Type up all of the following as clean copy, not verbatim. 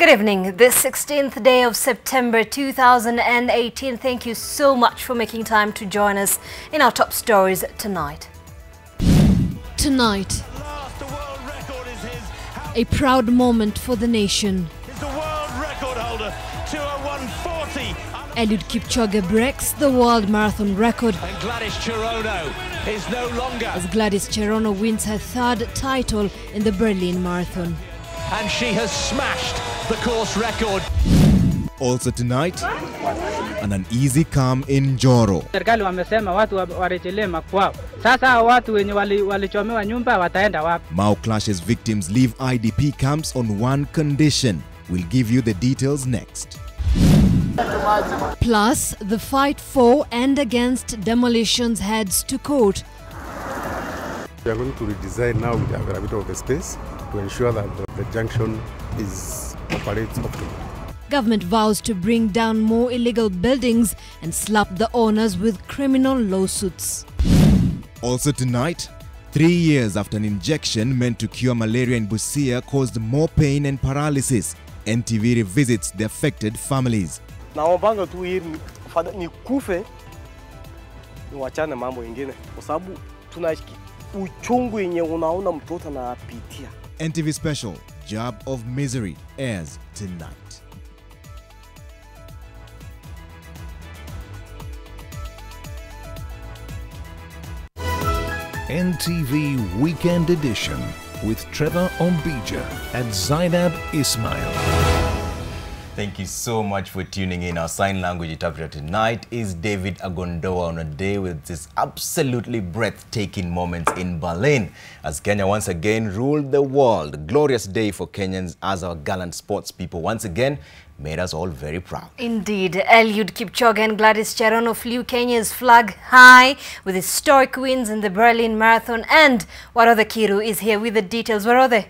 Good evening. This 16th day of September 2018. Thank you so much for making time to join us in our top stories tonight. Tonight, a proud moment for the nation. The world record holder, 2:01:40. Eliud Kipchoge breaks the world marathon record. And Gladys Cherono is no longer. As Gladys Cherono wins her third title in the Berlin Marathon. And she has smashed the course record. Also tonight, an uneasy calm in Njoro. Serikali wamesema watu warejelee makwao. Sasa watu wenye walichomewa nyumba wataenda wapi? Mao clashes victims leave IDP camps on one condition. We'll give you the details next. Plus, the fight for and against demolitions heads to court. We are going to redesign now with a bit of the space to ensure that the junction operates optimally. Government vows to bring down more illegal buildings and slap the owners with criminal lawsuits. Also tonight, 3 years after an injection meant to cure malaria in Busia caused more pain and paralysis, NTV revisits the affected families. Naombanga tu hili nikufe niwachane mambo mengine kwa sababu tuna uchungu yenye unaona mtoto anapitia. NTV special Job of Misery airs tonight. NTV Weekend Edition with Trevor Ombija and Zeynab Ismail. Thank you so much for tuning in. Our sign language interpreter tonight is David Agondoa on a day with these absolutely breathtaking moments in Berlin as Kenya once again ruled the world. Glorious day for Kenyans as our gallant sports people once again made us all very proud. Indeed, Eliud Kipchoge and Gladys Cherono flew Kenya's flag high with historic wins in the Berlin Marathon. And Warothe Kiru is here with the details. Warothe.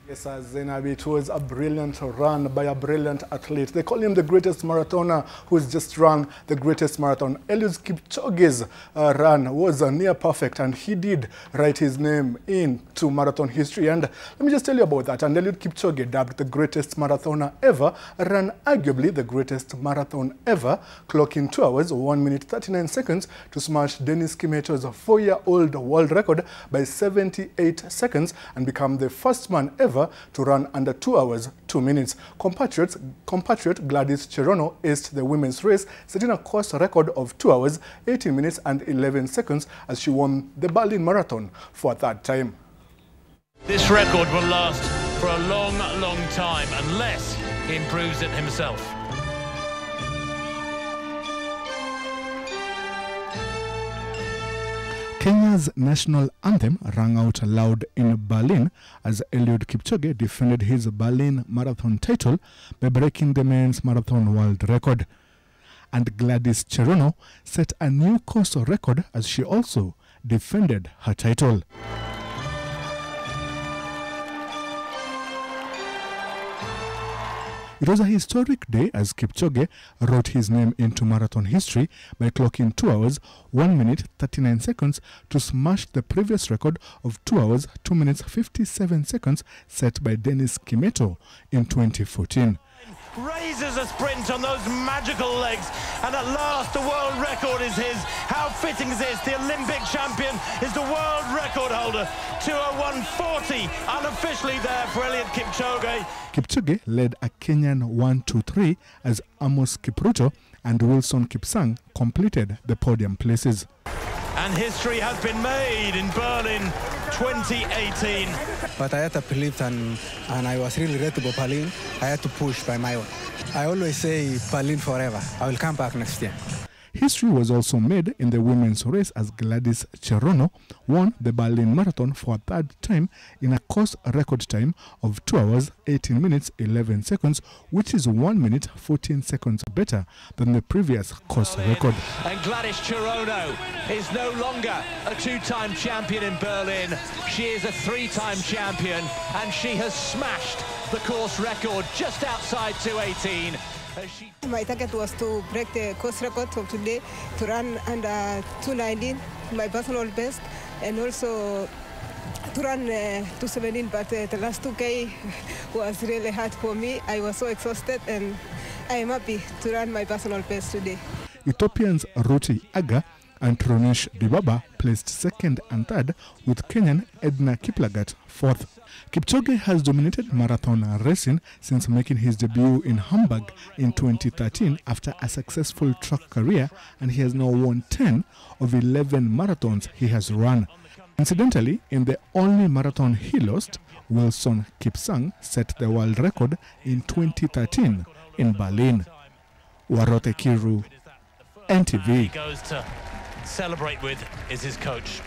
Yes, Zeynab, it was a brilliant run by a brilliant athlete. They call him the greatest marathoner who's just run the greatest marathon. Eliud Kipchoge's run was near perfect, and he did write his name into marathon history. And let me just tell you about that. And Eliud Kipchoge, dubbed the greatest marathoner ever, ran arguably the greatest marathon ever, clocking 2 hours, 1 minute, 39 seconds to smash Dennis Kimeto's 4-year-old world record by 78 seconds and become the first man ever to run under 2 hours, 2 minutes. Compatriot Gladys Cherono aced the women's race, setting a course record of 2 hours, 18 minutes and 11 seconds as she won the Berlin Marathon for a third time. This record will last for a long, long time unless he improves it himself. Kenya's national anthem rang out loud in Berlin as Eliud Kipchoge defended his Berlin Marathon title by breaking the men's marathon world record. And Gladys Cherono set a new course record as she also defended her title. It was a historic day as Kipchoge wrote his name into marathon history by clocking 2 hours, 1 minute, 39 seconds to smash the previous record of 2 hours, 2 minutes, 57 seconds set by Dennis Kimeto in 2014. Raises a sprint on those magical legs, and at last the world record is his. How fitting is this? The Olympic champion is the world record holder. 2:01:40 unofficially there for Eliud Kipchoge. Kipchoge led a Kenyan 1-2-3 as Amos Kipruto and Wilson Kipsang completed the podium places. And history has been made in Berlin 2018. But I had to believe and I was really ready to go Berlin. I had to push by my own. I always say Berlin forever. I will come back next year. History was also made in the women's race as Gladys Cherono won the Berlin Marathon for a third time in a course record time of 2 hours, 18 minutes, 11 seconds, which is 1 minute, 14 seconds better than the previous course record. And Gladys Cherono is no longer a two-time champion in Berlin. She is a three-time champion, and she has smashed the course record just outside 2:18. My target was to break the course record of today, to run under 2:19, my personal best, and also to run 2:17, but the last 2K was really hard for me. I was so exhausted, and I am happy to run my personal best today. Ethiopians Ruti Aga and Tronish Dibaba placed second and third, with Kenyan Edna Kiplagat fourth. Kipchoge has dominated marathon racing since making his debut in Hamburg in 2013 after a successful track career, and he has now won 10 of 11 marathons he has run. Incidentally, in the only marathon he lost, Wilson Kipsang set the world record in 2013 in Berlin. Warote Kiru, NTV. He goes to celebrate with is his coach.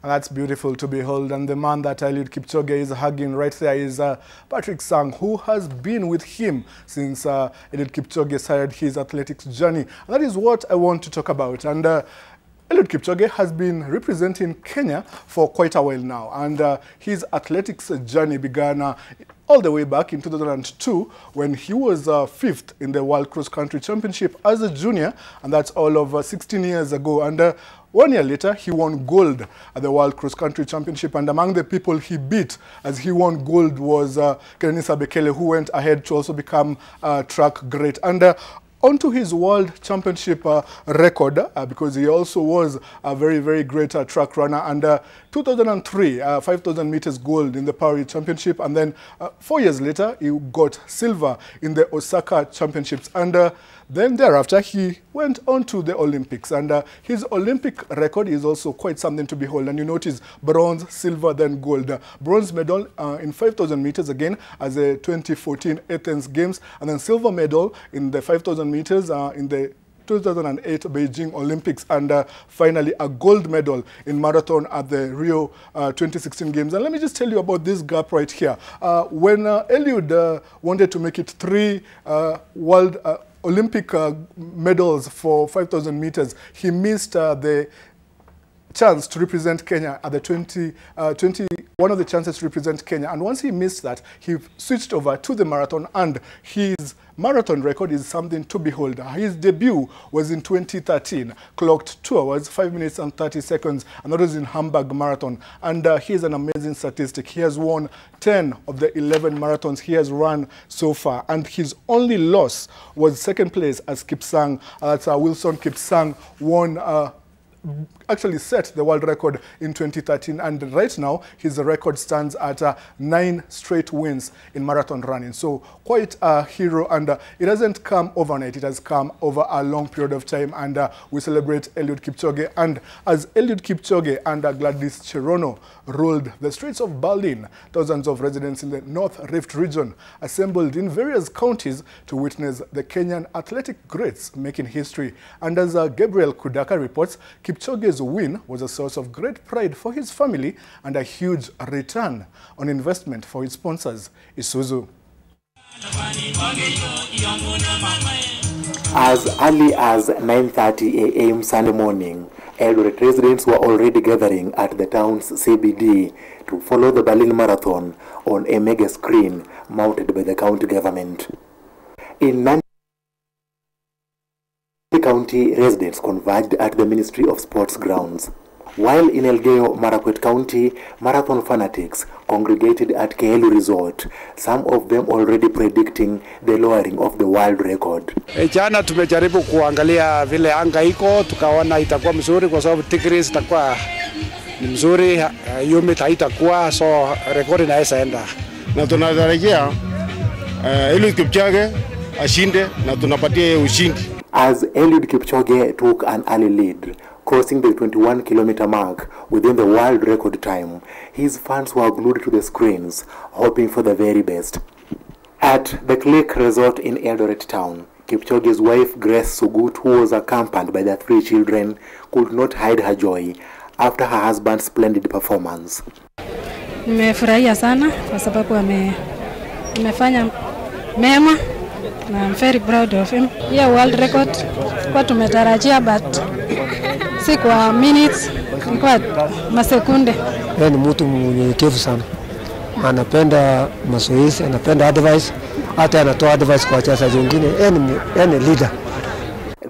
And that's beautiful to behold. And the man that Eliud Kipchoge is hugging right there is Patrick Sang, who has been with him since Eliud Kipchoge started his athletics journey. And that is what I want to talk about. And Eliud Kipchoge has been representing Kenya for quite a while now. And his athletics journey began all the way back in 2002 when he was fifth in the World Cross Country Championship as a junior. And that's all of 16 years ago. And 1 year later, he won gold at the World Cross Country Championship, and among the people he beat as he won gold was Kenenisa Bekele, who went ahead to also become track great. And onto his World Championship record, because he also was a very, very great track runner. And 2003, 5,000 meters gold in the Paris Championship. And then 4 years later, he got silver in the Osaka Championships. And then thereafter, he went on to the Olympics. And his Olympic record is also quite something to behold. And you notice bronze, silver, then gold. Bronze medal in 5,000 meters again as the 2014 Athens Games. And then silver medal in the 5,000 meters in the 2008 Beijing Olympics, and finally a gold medal in marathon at the Rio 2016 Games. And let me just tell you about this gap right here. When Eliud wanted to make it 3 World Olympic medals for 5,000 meters, he missed the chance to represent Kenya at the one of the chances to represent Kenya. And once he missed that, he switched over to the marathon, and his marathon record is something to behold. His debut was in 2013, clocked 2 hours, 5 minutes and 30 seconds, and that was in Hamburg Marathon. And here's an amazing statistic. He has won 10 of the 11 marathons he has run so far, and his only loss was second place as Kipsang. That's Wilson Kipsang won actually set the world record in 2013, and right now his record stands at 9 straight wins in marathon running. So quite a hero, and it hasn't come overnight. It has come over a long period of time, and we celebrate Eliud Kipchoge. And as Eliud Kipchoge and Gladys Cherono ruled the streets of Berlin, thousands of residents in the North Rift region assembled in various counties to witness the Kenyan athletic greats making history. And as Gabriel Kudaka reports, Kipchoge's win was a source of great pride for his family and a huge return on investment for his sponsors, Isuzu. As early as 9:30 a.m. Sunday morning, Eldoret residents were already gathering at the town's CBD to follow the Berlin Marathon on a mega screen mounted by the county government. In Nandi County, residents converged at the Ministry of Sports grounds, while in Elgeyo Marakwet County, marathon fanatics congregated at Keelu Resort, some of them already predicting the lowering of the world record. Jana tumejaribu kuangalia vile anga iko, tukaona itakuwa mzuri kwa sababu degrees itakuwa ni mzuri, humid haitakuwa, so rekodi inaweza enda. Na tunatarajia Eliud Kipchoge ashinde na tunapatia ushindi. As Eliud Kipchoge took an early lead, crossing the 21-kilometer mark within the world record time, his fans were glued to the screens, hoping for the very best. At the Click Resort in Eldoret town, Kipchoge's wife Grace Sugut, who was accompanied by their 3 children, could not hide her joy after her husband's splendid performance. Nimefurahia sana kwa sababu amefanya mema. I'm very proud of him. Yeah, world record kwa tumetarajia, but si kwa minutes, kwa masekunde. Yeye ni mtu mnyenyekevu sana. Anapenda mazoezi, anapenda advice, hata anatoa advice kwa wachezaji wengine. Yeye ni leader.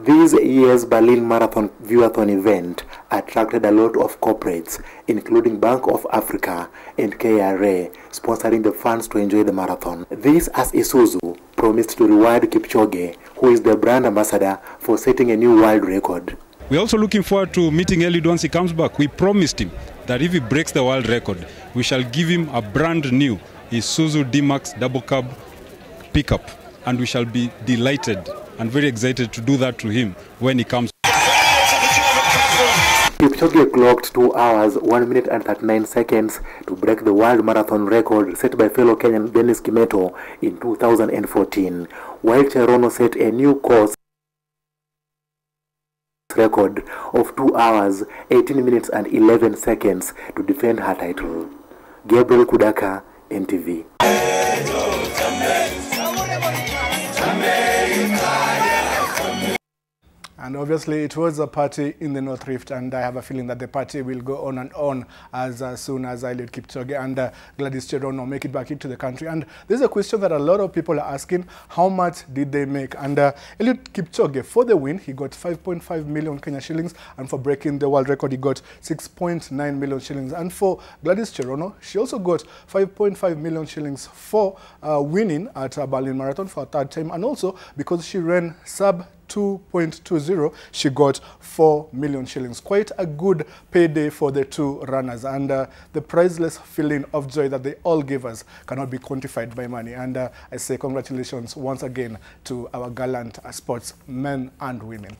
This year's Berlin Marathon Viewathon event attracted a lot of corporates, including Bank of Africa and KRA, sponsoring the fans to enjoy the marathon. This as Isuzu promised to reward Kipchoge, who is the brand ambassador, for setting a new world record. We're also looking forward to meeting Eliud once he comes back. We promised him that if he breaks the world record, we shall give him a brand new Isuzu D-Max double cab pickup, and we shall be delighted and very excited to do that to him when he comes. Kipchoge clocked 2 hours, 1 minute and 39 seconds to break the world marathon record set by fellow Kenyan Dennis Kimeto in 2014, while Cherono set a new course record of 2 hours, 18 minutes and 11 seconds to defend her title. Gabriel Kudaka, NTV. And obviously it was a party in the North Rift, and I have a feeling that the party will go on and on as soon as Eliud Kipchoge and Gladys Cherono make it back into the country. And this is a question that a lot of people are asking: how much did they make? And Eliud Kipchoge, for the win, he got 5.5 million Kenya shillings, and for breaking the world record, he got 6.9 million shillings. And for Gladys Cherono, she also got 5.5 million shillings for winning at Berlin Marathon for a third time, and also because she ran sub 2.20, she got 4 million shillings. Quite a good payday for the two runners, and the priceless feeling of joy that they all gave us cannot be quantified by money. And I say congratulations once again to our gallant sportsmen and women.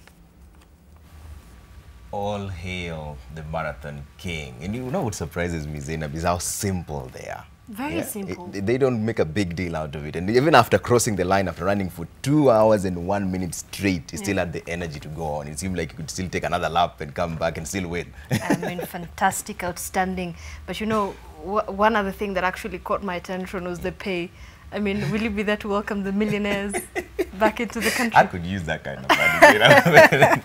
All hail the marathon king. And you know what surprises me, Zeynab, is how simple they are. Very simple. They don't make a big deal out of it. And even after crossing the line, after running for 2 hours and 1 minute straight, he still had the energy to go on. It seemed like he could still take another lap and come back and still win. I mean, fantastic, outstanding. But you know, one other thing that actually caught my attention was the pay. I mean, will you be there to welcome the millionaires back into the country? I could use that kind of money.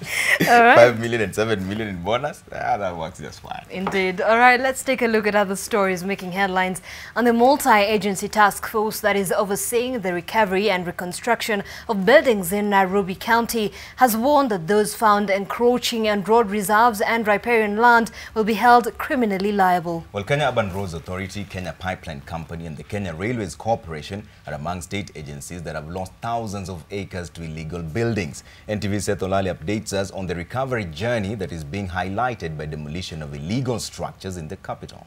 All right. 5 million and 7 million in bonus, that works just fine. Indeed. All right, let's take a look at other stories making headlines. On the multi-agency task force that is overseeing the recovery and reconstruction of buildings in Nairobi County has warned that those found encroaching on road reserves and riparian land will be held criminally liable. Well, Kenya Urban Roads Authority, Kenya Pipeline Company and the Kenya Railways Corporation are among state agencies that have lost thousands of acres to illegal buildings. NTV Seth Olale updates us on the recovery journey that is being highlighted by demolition of illegal structures in the capital.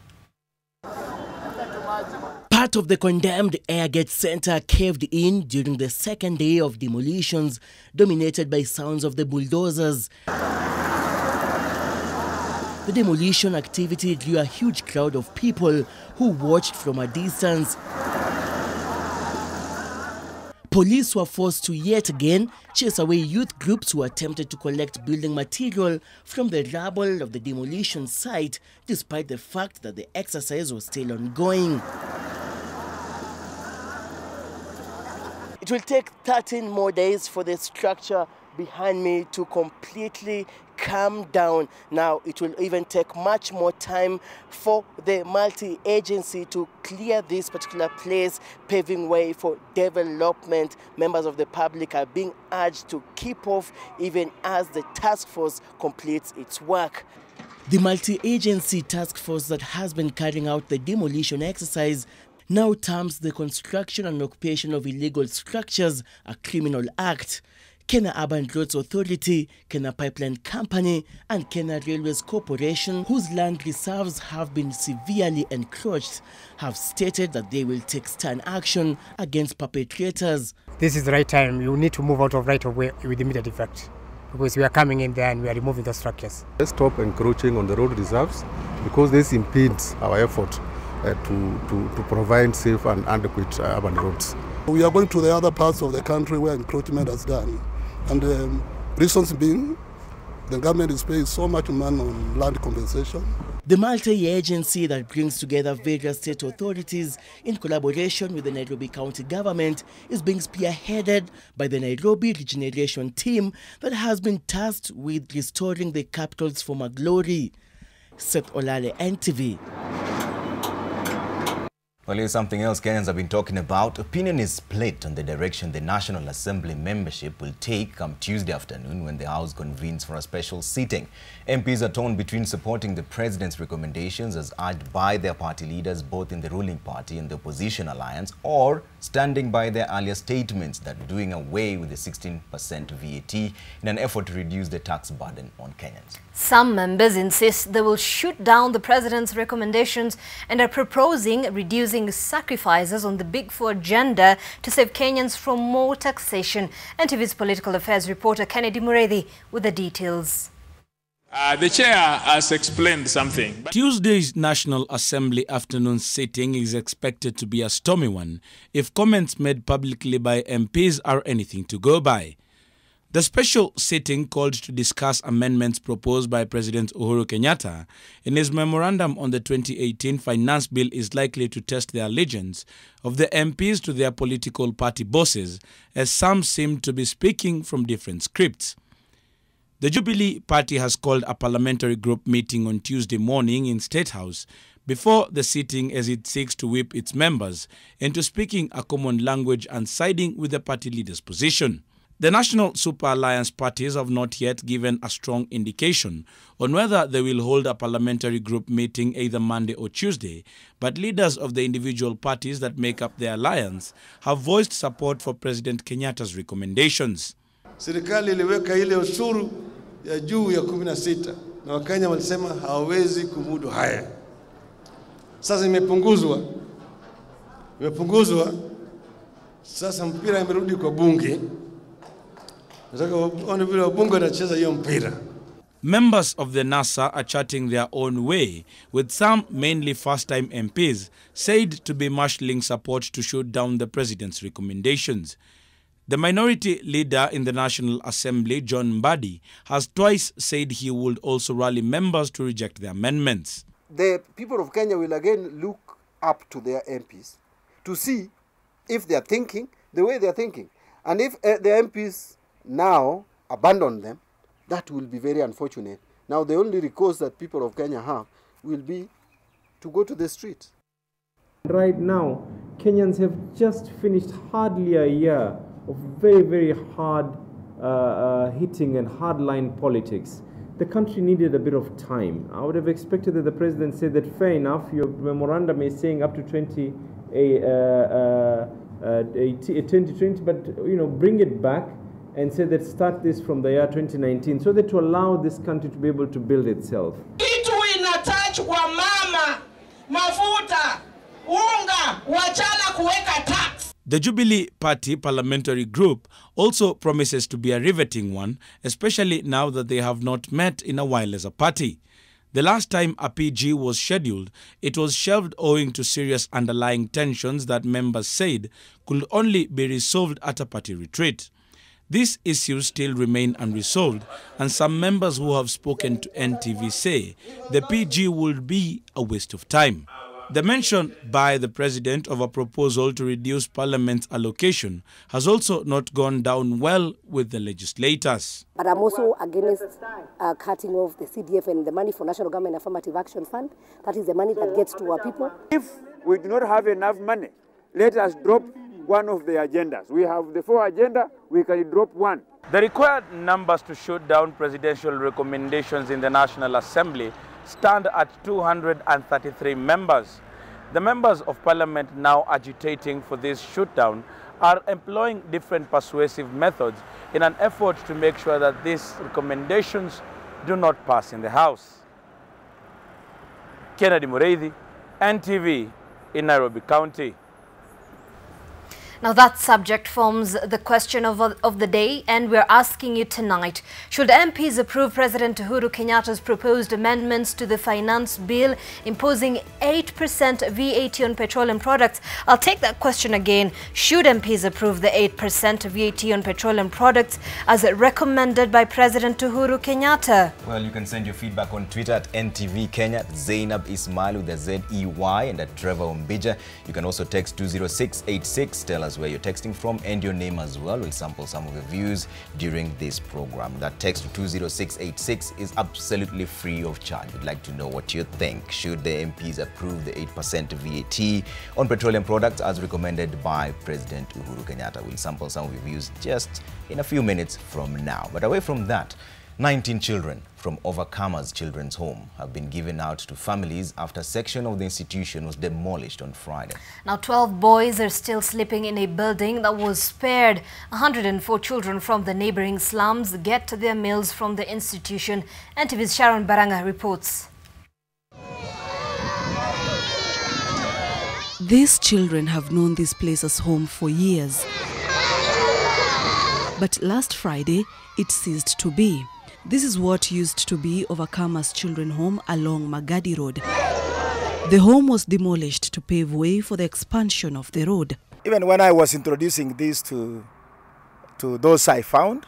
Part of the condemned Airgate Center caved in during the second day of demolitions, dominated by sounds of the bulldozers. The demolition activity drew a huge crowd of people who watched from a distance. Police were forced to yet again chase away youth groups who attempted to collect building material from the rubble of the demolition site, despite the fact that the exercise was still ongoing. It will take 13 more days for the structure behind me to completely calm down. Now, it will even take much more time for the multi-agency to clear this particular place, paving way for development. Members of the public are being urged to keep off even as the task force completes its work. The multi-agency task force that has been carrying out the demolition exercise now terms the construction and occupation of illegal structures a criminal act. Kenya Urban Roads Authority, Kenya Pipeline Company and Kenya Railways Corporation, whose land reserves have been severely encroached, have stated that they will take stern action against perpetrators. This is the right time. You need to move out of right of way with immediate effect, because we are coming in there and we are removing the structures. Let's stop encroaching on the road reserves, because this impedes our effort to provide safe and adequate urban roads. We are going to the other parts of the country where encroachment has done. And the reasons being, the government is paying so much money on land compensation. The multi-agency that brings together various state authorities in collaboration with the Nairobi County government is being spearheaded by the Nairobi Regeneration Team that has been tasked with restoring the capital's former glory. Seth Olale, NTV. Well, here's something else Kenyans have been talking about. Opinion is split on the direction the National Assembly membership will take come Tuesday afternoon when the House convenes for a special sitting. MPs are torn between supporting the President's recommendations as urged by their party leaders both in the ruling party and the opposition alliance, or standing by their earlier statements that doing away with the 16% VAT in an effort to reduce the tax burden on Kenyans. Some members insist they will shoot down the President's recommendations and are proposing reducing sacrifices on the Big Four agenda to save Kenyans from more taxation. NTV's political affairs reporter Kennedy Mureithi with the details. The chair has explained something. Tuesday's National Assembly afternoon sitting is expected to be a stormy one if comments made publicly by MPs are anything to go by. The special sitting called to discuss amendments proposed by President Uhuru Kenyatta in his memorandum on the 2018 finance bill is likely to test the allegiance of the MPs to their political party bosses, as some seem to be speaking from different scripts. The Jubilee Party has called a parliamentary group meeting on Tuesday morning in State House before the sitting as it seeks to whip its members into speaking a common language and siding with the party leader's position. The National Super Alliance parties have not yet given a strong indication on whether they will hold a parliamentary group meeting either Monday or Tuesday, but leaders of the individual parties that make up the alliance have voiced support for President Kenyatta's recommendations. Serikali iliweka ile ushuru ya juu ya 16 na Wakenya walisema hawawezi kumudu haya. Sasa imepunguzwa. Sasa mpira imerudi kwa bunge. Members of the NASA are charting their own way, with some, mainly first-time MPs, said to be marshalling support to shoot down the President's recommendations. The minority leader in the National Assembly, John Mbadi, has twice said he would also rally members to reject the amendments. The people of Kenya will again look up to their MPs to see if they are thinking the way they are thinking. And if the MPs now abandon them, that will be very unfortunate. Now the only recourse that people of Kenya have will be to go to the streets. Right now, Kenyans have just finished hardly a year of very, very hard hitting and hardline politics. The country needed a bit of time. I would have expected that the president said that fair enough, your memorandum is saying up to 2020, but bring it back and say that start this from the year 2019 so that to allow this country to be able to build itself. Kitu inatouch kwa mama, mafuta, unga, wachana kuweka tax. The Jubilee Party parliamentary group also promises to be a riveting one, especially now that they have not met in a while as a party. The last time a PG was scheduled, it was shelved owing to serious underlying tensions that members said could only be resolved at a party retreat. These issues still remain unresolved, and some members who have spoken to NTV say the PG would be a waste of time. The mention by the President of a proposal to reduce Parliament's allocation has also not gone down well with the legislators. But I'm also against cutting off the CDF and the money for National Government Affirmative Action Fund. That is the money that gets to our people. If we do not have enough money, let us drop one of the agendas. We have the 4 agenda, we can drop one. The required numbers to shoot down presidential recommendations in the National Assembly stand at 233 members. The members of Parliament now agitating for this shoot-down are employing different persuasive methods in an effort to make sure that these recommendations do not pass in the House. Kennedy Mureithi, NTV in Nairobi County. Now that subject forms the question of the day, and we're asking you tonight, should MPs approve President Uhuru Kenyatta's proposed amendments to the finance bill imposing 8% VAT on petroleum products? I'll take that question again. Should MPs approve the 8% VAT on petroleum products as recommended by President Uhuru Kenyatta? Well, you can send your feedback on Twitter at NTV Kenya, at Zeynab Ismail with the ZEY, and at Trevor Ombija. You can also text 20686, tell us us where you're texting from and your name as well. We'll sample some of your views during this program. That text to 20686 is absolutely free of charge. We'd like to know what you think. Should the MPs approve the 8% VAT on petroleum products as recommended by President Uhuru Kenyatta? We'll sample some of your views just in a few minutes from now. But away from that, 19 children from Overcomers Children's Home have been given out to families after a section of the institution was demolished on Friday. Now 12 boys are still sleeping in a building that was spared. 104 children from the neighboring slums get their meals from the institution. NTV's Sharon Baranga reports. These children have known this place as home for years. But last Friday, it ceased to be. This is what used to be Overcomers Children's Home along Magadi Road. The home was demolished to pave way for the expansion of the road. Even when I was introducing this to those I found,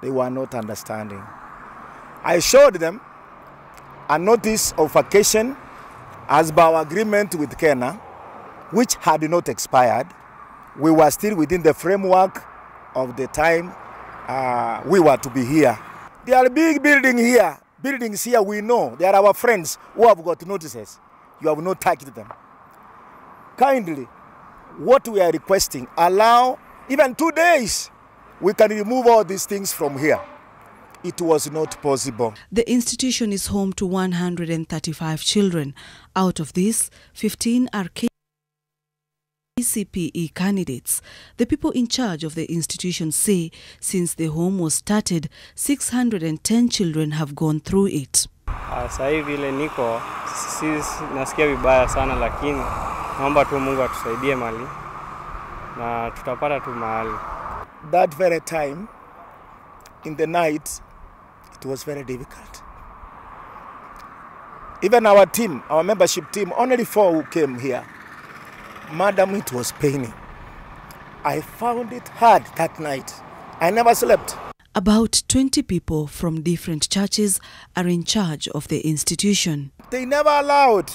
they were not understanding. I showed them a notice of vacation as per our agreement with Kenya, which had not expired. We were still within the framework of the time we were to be here. There are big buildings here we know. They are our friends who have got notices. You have not touched them. Kindly, what we are requesting, allow even 2 days, we can remove all these things from here. It was not possible. The institution is home to 135 children. Out of these, 15 are KCPE candidates. The people in charge of the institution say since the home was started, 610 children have gone through it. Sasa hivi ile niko nasikia vibaya sana, lakini naomba tu Mungu atusaidie mali na tutapata tu mahali. That very time in the night it was very difficult. Even our team, our membership team, only 4 who came here. Madam, it was paining. I found it hard that night. I never slept. About 20 people from different churches are in charge of the institution. They never allowed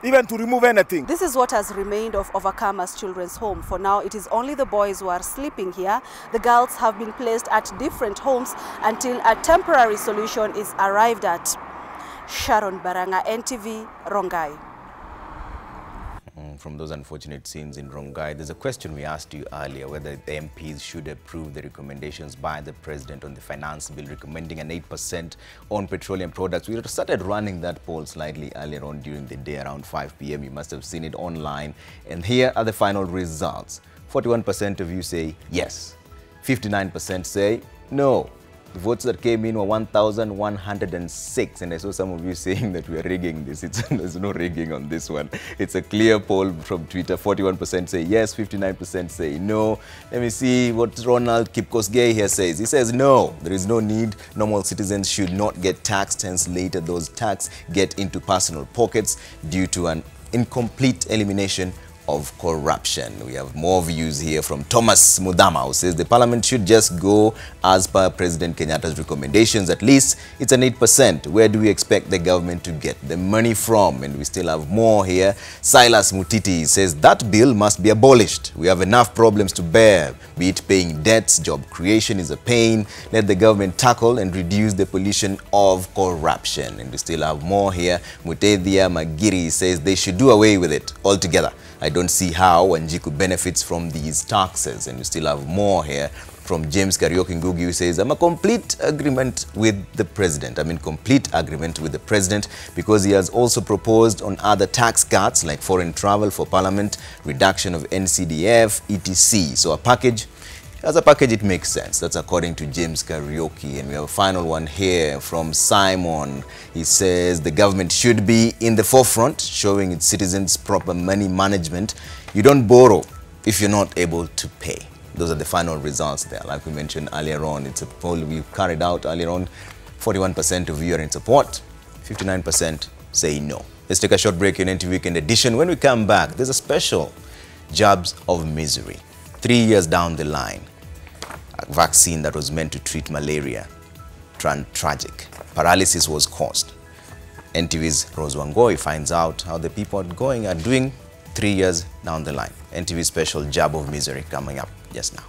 even to remove anything. This is what has remained of Overcomers Children's Home. For now, it is only the boys who are sleeping here. The girls have been placed at different homes until a temporary solution is arrived at. Sharon Baranga, NTV, Rongai. From those unfortunate scenes in Rongai, there's a question we asked you earlier, whether the MPs should approve the recommendations by the President on the finance bill recommending an 8% on petroleum products. We started running that poll slightly earlier on during the day around 5 p.m. You must have seen it online. And here are the final results. 41% of you say yes. 59% say no. The votes that came in were 1,106, and I saw some of you saying that we are rigging this. There's no rigging on this one. It's a clear poll from Twitter. 41% say yes, 59% say no. Let me see what Eliud Kipchoge here says. He says no, there is no need. Normal citizens should not get taxed, hence later those taxes get into personal pockets due to an incomplete elimination of corruption. We have more views here from Thomas Mudama, who says the parliament should just go as per President Kenyatta's recommendations. At least it's an 8%. Where do we expect the government to get the money from? And we still have more here. Silas Mutiti says that bill must be abolished. We have enough problems to bear, be it paying debts, job creation is a pain. Let the government tackle and reduce the pollution of corruption. And we still have more here. Mutethia Magiri says they should do away with it altogether. I don't see how Wanjiku benefits from these taxes. And we still have more here from James Karaoke Ngugi, who says, I'm in complete agreement with the president. Because he has also proposed on other tax cuts like foreign travel for parliament, reduction of NCDF, etc. So as a package, it makes sense. That's according to James Karaoke. And we have a final one here from Simon. He says the government should be in the forefront, showing its citizens proper money management. You don't borrow if you're not able to pay. Those are the final results there. Like we mentioned earlier on, it's a poll we carried out earlier on. 41% of you are in support, 59% say no. Let's take a short break in NTV Weekend Edition. When we come back, there's a special Jabs of Misery. 3 years down the line, a vaccine that was meant to treat malaria turned tragic. Paralysis was caused. NTV's Rose Wangoi finds out how the people are doing 3 years down the line. NTV special Jab of Misery coming up just now.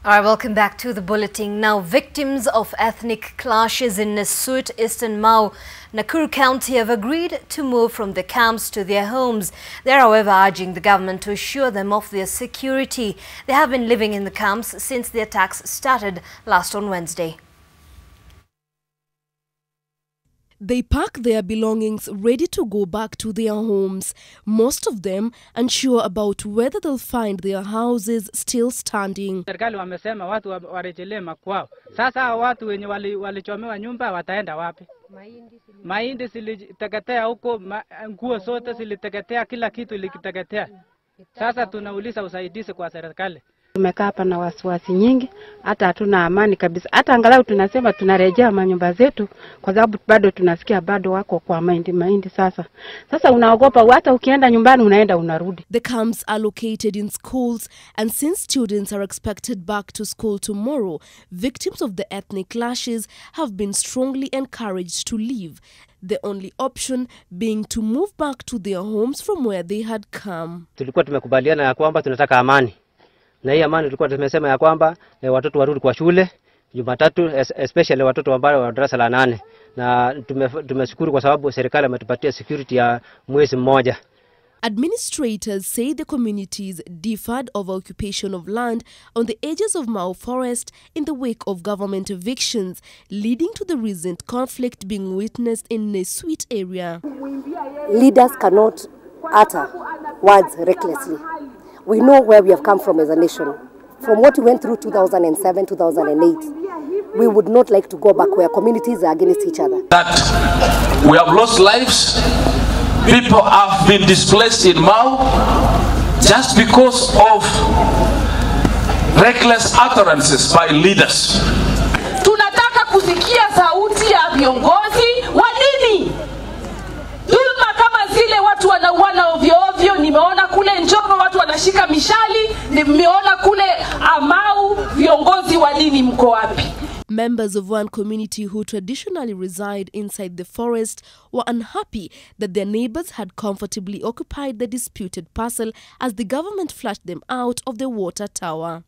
All right, welcome back to the bulletin. Now, victims of ethnic clashes in Nesut, Eastern Mau, Nakuru County have agreed to move from the camps to their homes. They are, however, urging the government to assure them of their security. They have been living in the camps since the attacks started last on Wednesday. They pack their belongings ready to go back to their homes, most of them unsure about whether they'll find their houses still standing. Serikali wamesema watu warejelee makwao. Sasa watu wenye walichomewa nyumba wataenda wapi? Mahindi ziliteketea huko, nguo zote ziliteketea, kila kitu iliteketea. Sasa tunauliza usaidizi kwa serikali. Tumekaa hapa na wasiwasi nyingi, hata hatuna amani kabisa. Hata angalau tunasema tunarejea manyumba zetu kwa sababu bado tunasikia bado wako kwa mahindi sasa. Sasa unaogopa hata ukienda nyumbani unaenda unarudi. The camps are located in schools, and since students are expected back to school tomorrow, victims of the ethnic clashes have been strongly encouraged to leave. The only option being to move back to their homes from where they had come. Tulikuwa tumekubaliana ya kwamba tunataka amani. Na hii amani tulikuwa tumesema ya kwamba watoto warudi kwa shule Jumatatu, especially watoto ambao wa darasa la 8, na tumeshukuru kwa sababu serikali imetupatia security ya mwezi mmoja. Administrators say the communities differed over occupation of land on the edges of Mau Forest in the wake of government evictions, leading to the recent conflict being witnessed in the Nesut area. Leaders cannot utter words recklessly. We know where we have come from as a nation. From what we went through 2007, 2008, we would not like to go back where communities are against each other. That we have lost lives, people have been displaced in Mau just because of reckless utterances by leaders. Tunataka kusikia sauti ya viongozi wa dini. Dhulma kama zile watu wanauana ovyo ovyo, nimeona kule Njoro watu wanashika mishali, nimeona kule Mau, viongozi wa dini mko wapi? Members of one community who traditionally reside inside the forest were unhappy that their neighbors had comfortably occupied the disputed parcel as the government flushed them out of the water tower.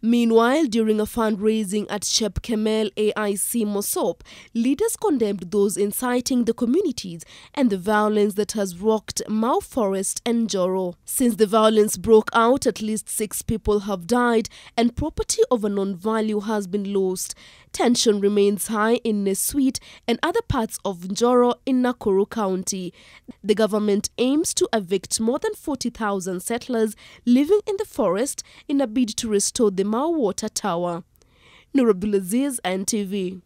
Meanwhile, during a fundraising at Shep Kemel AIC Mosop, leaders condemned those inciting the communities and the violence that has rocked Mau Forest and Njoro. Since the violence broke out, at least 6 people have died and property of unknown value has been lost. Tension remains high in Nesuit and other parts of Njoro in Nakuru County. The government aims to evict more than 40,000 settlers living in the forest in a bid to restore the Mau Water Tower. Nur Abdulaziz, NTV.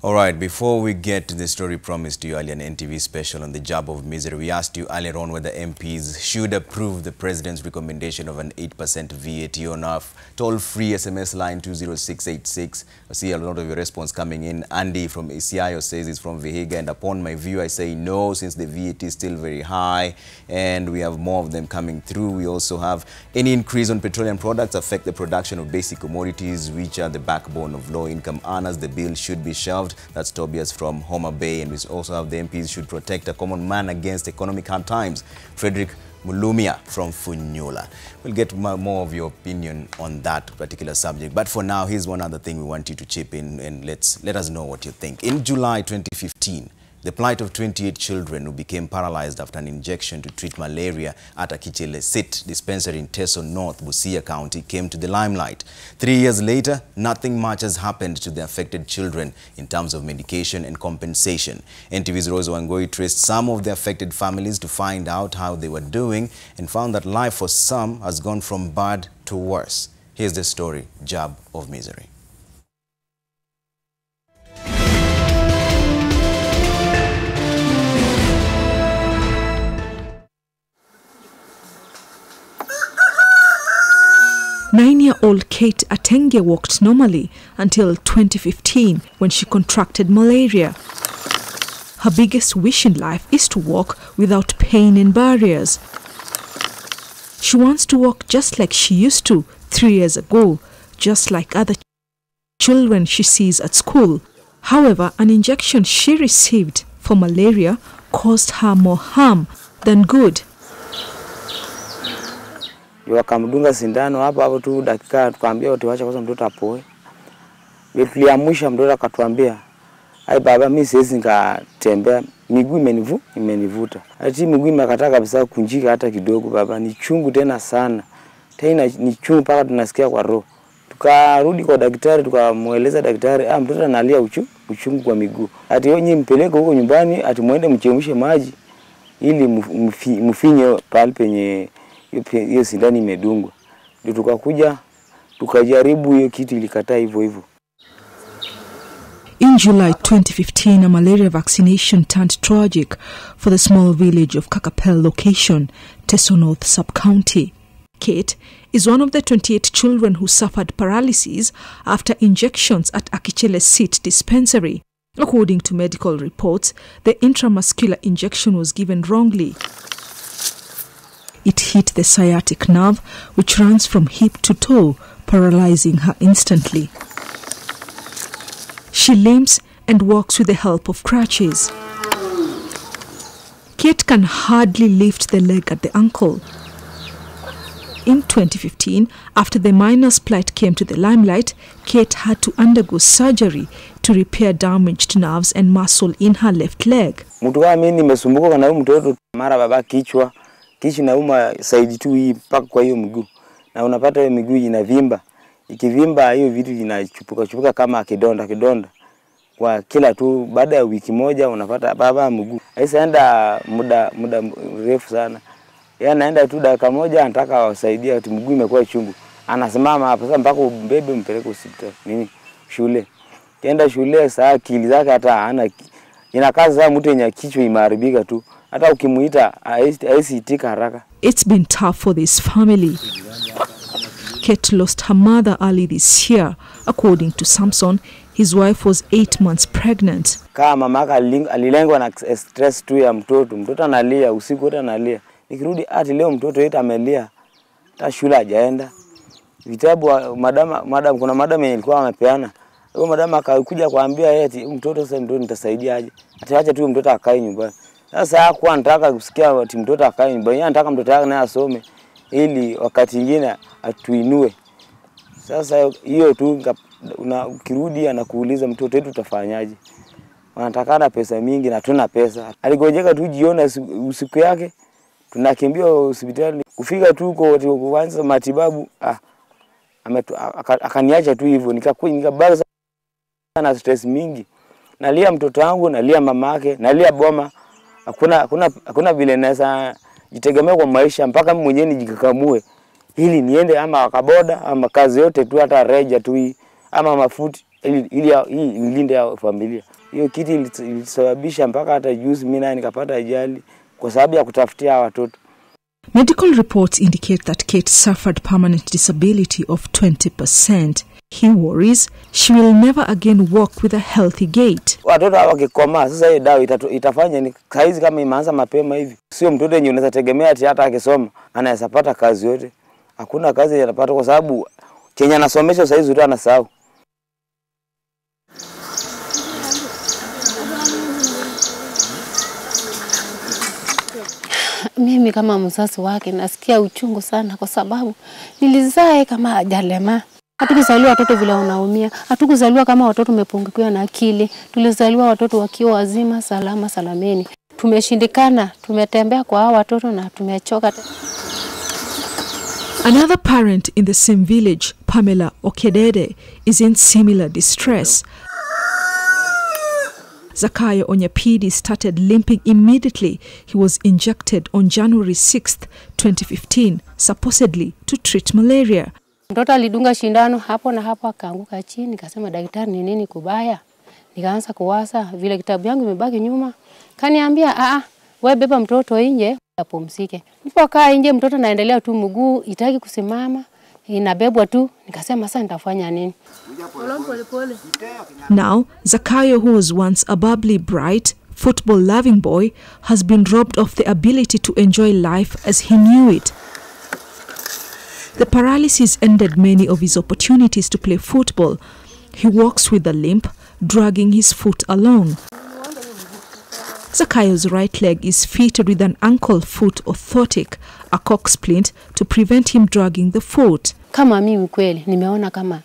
All right, before we get to the story promised to you earlier, an NTV special on the job of misery, we asked you earlier on whether MPs should approve the president's recommendation of an 8% VAT on our toll-free SMS line 20686. I see a lot of your response coming in. Andy from ACIO says it's from Vihiga, and upon my view, I say no, since the VAT is still very high, and we have more of them coming through. We also have any increase on petroleum products affect the production of basic commodities, which are the backbone of low-income earners. The bill should be shelved. That's Tobias from Homa Bay. And we also have the MPs should protect a common man against economic hard times. Frederick Mulumia from Funyula. We'll get more of your opinion on that particular subject. But for now, here's one other thing we want you to chip in and let us know what you think. In July 2015, the plight of 28 children who became paralyzed after an injection to treat malaria at a Kichele-Sit dispensary in Teso North, Busia County, came to the limelight. 3 years later, nothing much has happened to the affected children in terms of medication and compensation. NTV's Rose Wangoi traced some of the affected families to find out how they were doing and found that life for some has gone from bad to worse. Here's the story, Job of Misery. Nine-year-old Kate Atenge walked normally until 2015 when she contracted malaria. Her biggest wish in life is to walk without pain and barriers. She wants to walk just like she used to 3 years ago, just like other children she sees at school. However, an injection she received for malaria caused her more harm than good. Wakamdunga sindano hapo tu dakika, tukaambia watuache kwanza mtoto apoe. Tuliamsha mtoto akatuambia, "Ai baba, mimi siwezi nikatembea, miguu imenivuta." Ati miguu imekataa kabisa kunjika hata kidogo baba, ni chungu tena sana. Tena ni chungu mpaka tunasikia kwa roho. Tukarudi kwa daktari, tukamueleza daktari, mtoto analia uchungu kwa miguu. Ati yeye mpeleke huko nyumbani, ati muende mchemshe maji ili mfinye pale penye hiyo sindani imedungwa. Ndio tukakuja tukajaribu hiyo kitu, ilikataa hivyo. In July 2015, a malaria vaccination turned tragic for the small village of Kakapel location, Teso North sub-county. Kate is one of the 28 children who suffered paralysis after injections at Kichele-Sit dispensary. According to medical reports, the intramuscular injection was given wrongly. It hit the sciatic nerve, which runs from hip to toe, paralyzing her instantly. She limps and walks with the help of crutches. Kate can hardly lift the leg at the ankle. In 2015, after the minor's plight came to the limelight, Kate had to undergo surgery to repair damaged nerves and muscle in her left leg. Mtu kama mimi nimesumbuka na huyu mtoto, mara baba kichwa nauma side tu hii mpaka kwa hiyo miguu. Na unapata hiyo miguu inavimba. Ikivimba hiyo vitu inachupuka kama kidonda. Kwa kila tu baada ya wiki moja unapata baba mguu. Haisaenda muda mrefu sana. Yeye anaenda tu dakika moja anataka wasaidie ati mguu imekuwa chungu. Anasimama hapo sasa mpaka mbebe mpeleke hospitali. Shule. Kienda shule saa akili zake hata hana. Inakaza mtu yenye kichwa imeharibika tu. hata ukimuita haisiitika haraka. It's been tough for this family. Kate lost her mother early this year. According to Samson, his wife was 8 months pregnant. Kama mama alilengwa na stress tu ya mtoto. Mtoto analia, usiku wote analia. Nikirudi ati leo mtoto yetu amelia. Hata shule hajaenda. Vitabu kuna madam alikuwa amepeana. Huyo madam akakuja kuambia yeye ati mtoto sasa ndio nitasaidia aje. Ataacha tu mtoto akae nyumbani. Sasa hakuwa anataka kusikia ati mtoto akae nyumbani. Yeye anataka mtoto wake naye asome ili wakati mwingine atuinue. Sasa hiyo tu ukirudi anakuuliza mtoto wetu utafanyaje? Wanatakana pesa mingi na tuna pesa. Aligojeka tu jiona usiku yake tunakimbia hospitali. Kufika tu kuanza matibabu akaniacha tu hivyo nikabaki sana stress mingi. Nalia mtoto wangu, nalia mama yake, nalia boma. Hakuna vile naweza jitegemea kwa maisha mpaka mimi mwenyewe nijikakamue ili niende ama kaboda ama kazi yote tu hata reja tu hii ama mafuti ili nilinde ya familia. Hiyo kitu ilisababisha mpaka hata juzi mimi naye nikapata ajali kwa sababu ya kutafutia watoto. Medical reports indicate that Kate suffered permanent disability of 20%. He worries she will never again walk with a healthy gait. Watoto wakikoma sasa hiyo dawa itafanya ni kaizi kama imeanza mapema hivi. Sio mtoto yenyewe unaweza tegemea ati hata akisoma anaweza pata kazi yote. Hakuna kazi anapata kwa sababu Kenya anasomesha sasa hizo tu anasahau. Mimi kama mzazi wake nasikia uchungu sana kwa sababu nilizaa kama hajalema. Hatukuzaliwa watoto vile unaumia. Hatukuzaliwa kama watoto umepungukiwa na akili. Tulizaliwa watoto wakiwa wazima, salama, salameni. Tumeshindikana, tumetembea kwa hao watoto na tumechoka. Another parent in the same village, Pamela Okedede, is in similar distress. Zakaya Onyapidi started limping immediately he was injected on January 6th, 2015, supposedly to treat malaria. Mtoto alidunga shindano hapo na hapo akaanguka chini, nikasema daktari ni nini kubaya? Nikaanza kuwasa vile kitabu yangu imebaki nyuma. Kaniambia wewe beba mtoto nje apumzike. Nilipokaa nje mtoto anaendelea tu mguu itaki kusimama, inabebwa tu. Nikasema sasa nitafanya nini? Now, Zakaya, who was once a bubbly, bright, football-loving boy, has been robbed of the ability to enjoy life as he knew it. The paralysis ended many of his opportunities to play football. He walks with a limp, dragging his foot along. Zakaya's right leg is fitted with an ankle-foot orthotic, a cock splint, to prevent him dragging the foot. Kama mimi kweli nimeona kama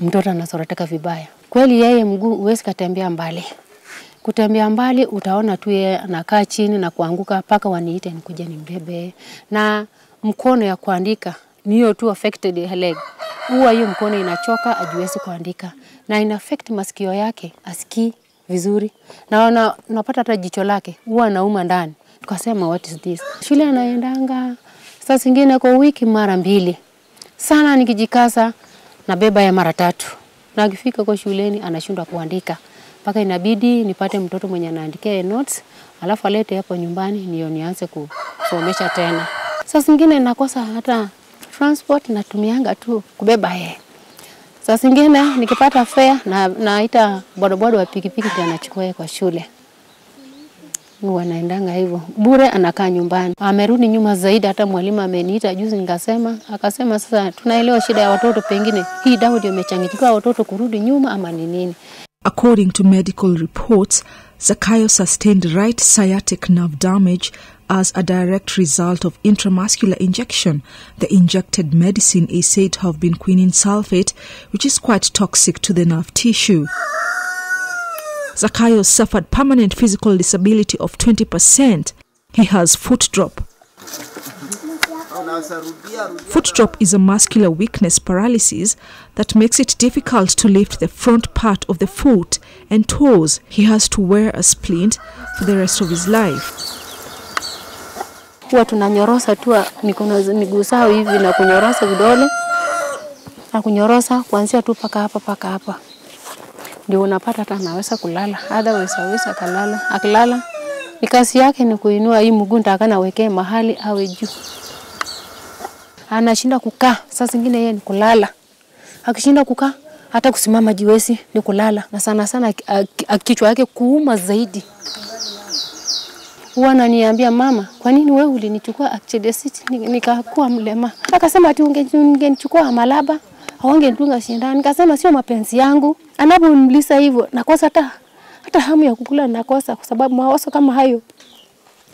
mtoto anasoroteka vibaya. Kweli yeye mguu huwezi kutembea mbali. Kutembea mbali utaona tu yeye anakaa chini na kuanguka paka waniite nikuje nimbebe. Na mkono ya kuandika ni hiyo tu affected leg. Huwa hiyo mkono inachoka hajiwezi kuandika. Na ina affect masikio yake, asikii vizuri. Na unapata hata jicho lake huwa anauma ndani. Tukasema what is this? Shule anaendanga saa zingine kwa wiki mara 2. Sana nikijikaza na beba ya mara 3. Na akifika kwa shuleni anashindwa kuandika. Mpaka inabidi nipate mtoto mwenye anaandikia notes, alafu alete hapo nyumbani ndio nianze kusomesha tena. Saa zingine nakosa hata transport natumianga tu kubeba yeye. Saa zingine nikipata fare na naita bodaboda wa pikipiki ndio anachukua kwa shule. Huwa naendanga hivyo. Bure anakaa nyumbani. Amerudi nyuma zaidi hata mwalimu ameniita juzi akasema sasa tunaelewa shida ya watoto pengine. Hii dawa ndio imechangikiwa watoto kurudi nyuma ama ni nini? According to medical reports, Zakaya sustained right sciatic nerve damage as a direct result of intramuscular injection. The injected medicine is said to have been quinine sulfate, which is quite toxic to the nerve tissue. Zakaya suffered permanent physical disability of 20%. He has foot drop. Foot drop is a muscular weakness paralysis that makes it difficult to lift the front part of the foot and toes. He has to wear a splint for the rest of his life. Huwa tunanyorosa tu miguu zao hivi na kunyorosa vidole. Na kunyorosa kuanzia tu paka hapa. Ndio unapata hata anaweza kulala. Otherwise hawezi kulala. Akilala Ni kazi yake ni kuinua hii mguu mpaka nawekee mahali awe juu. Anashinda kukaa, saa zingine yeye ni kulala. Akishinda kukaa hata kusimama jiwezi ni kulala. Na sana sana kichwa yake kuuma zaidi. Huwa ananiambia mama, kwa nini wewe ulinichukua Accident nikakuwa mlema? Akasema ati ungenichukua Malaba, haungenitunga shindani. Nikasema sio mapenzi yangu. Anaponiuliza hivyo nakosa hata hamu ya kukula nakosa kwa sababu mawazo kama hayo.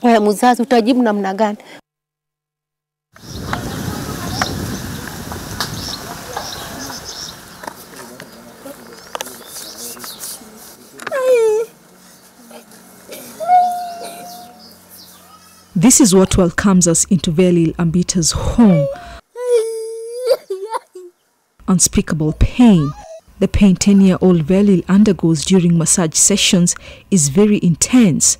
Wewe mzazi utajibu namna gani? This is what welcomes us into Vili Ambita's home. Unspeakable pain. The pain 10-year-old Vili undergoes during massage sessions is very intense.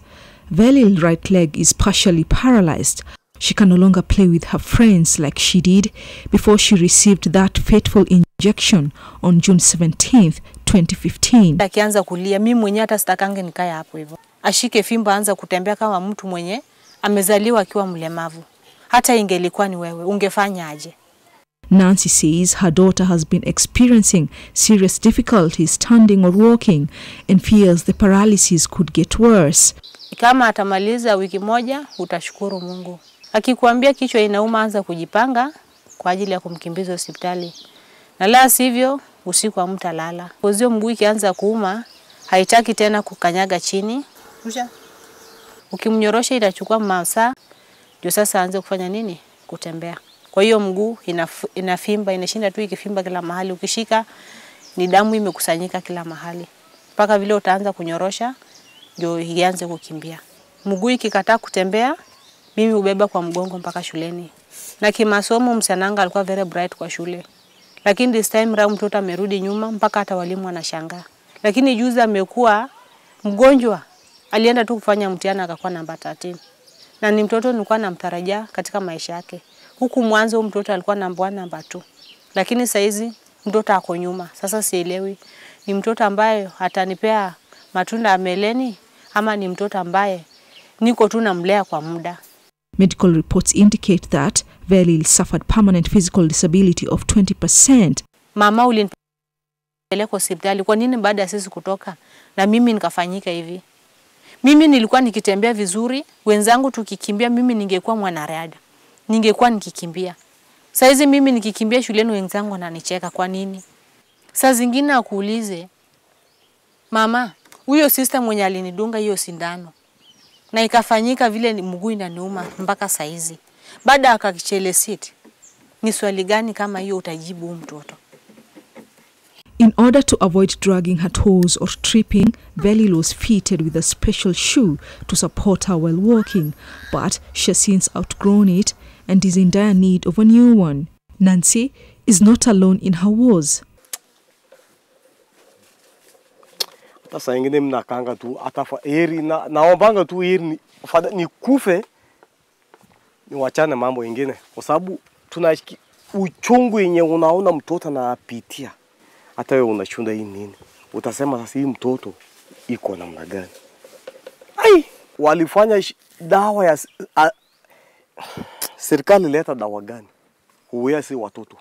Vili's right leg is partially paralyzed. She can no longer play with her friends like she did before she received that fateful injection on June 17th, 2015. Akianza kulia, mimi mwenyewe hata sitakange nikae hapo hivyo. Ashike fimbo aanze kutembea kama mtu mwenye amezaliwa akiwa mlemavu. Hata ingelikuwa ni wewe, ungefanya aje? Nancy says her daughter has been experiencing serious difficulties standing or walking and fears the paralysis could get worse. Kama atamaliza wiki moja, utashukuru Mungu. Akikwambia kichwa inauma, anza kujipanga kwa ajili ya kumkimbiza hospitali. Na la sivyo, usiku hamtalala. Kozio mguu ikianza kuuma, haitaki tena kukanyaga chini. Ukimnyorosha itachukua masaa, ndio sasa aanze kufanya nini? Kutembea. Kwa hiyo mguu inafimba, inashinda tu ikifimba kila mahali. Ukishika ni damu imekusanyika kila mahali. Mpaka vile utaanza kunyorosha ndio ianze kukimbia. Mguu ikikataa kutembea, mimi ubeba kwa mgongo mpaka shuleni. Na kimasomo msananga alikuwa very bright kwa shule. Lakini this time round mtoto amerudi nyuma mpaka hata walimu wanashangaa. Lakini juzi amekuwa mgonjwa. Alienda tu kufanya mtihani akakuwa namba 13. Na ni mtoto nilikuwa namtarajia katika maisha yake. Huku mwanzo mtoto alikuwa namba 1, namba 2. Lakini saizi mtoto ako nyuma. Sasa sielewi ni mtoto ambaye atanipea matunda ya meleni ama ni mtoto ambaye niko tu namlea kwa muda. Medical reports indicate that Vili suffered permanent physical disability of 20%. Mama ulinipeleka hospitali, kwa nini baada ya sisi kutoka na mimi nikafanyika hivi? Mimi nilikuwa nikitembea vizuri, wenzangu tukikimbia, mimi ningekuwa mwanariadha. Ningekuwa nikikimbia. Saizi mimi nikikimbia shuleni wenzangu wananicheka, kwa nini? Saa zingine akuulize, mama, huyo sister mwenye alinidunga hiyo sindano na ikafanyika vile mguu inaniuma mpaka saizi, baada akakichelesiti, ni swali gani kama hiyo utajibu mtoto? In order to avoid dragging her toes or tripping, Vili was fitted with a special shoe to support her while walking, but she has since outgrown it and is in dire need of a new one. Nancy is not alone in her woes. Sasa ingine mnakanga tu atafa heri naombanga tu heri ni kufe ni wachane mambo ingine kwa sababu tuna uchungu yenye unaona mtoto anapitia. Hata wewe unachunda hii nini? Utasema sasa hii mtoto iko namna gani? Ai, walifanya dawa ya serikali leta dawa gani? Huwezi si watoto.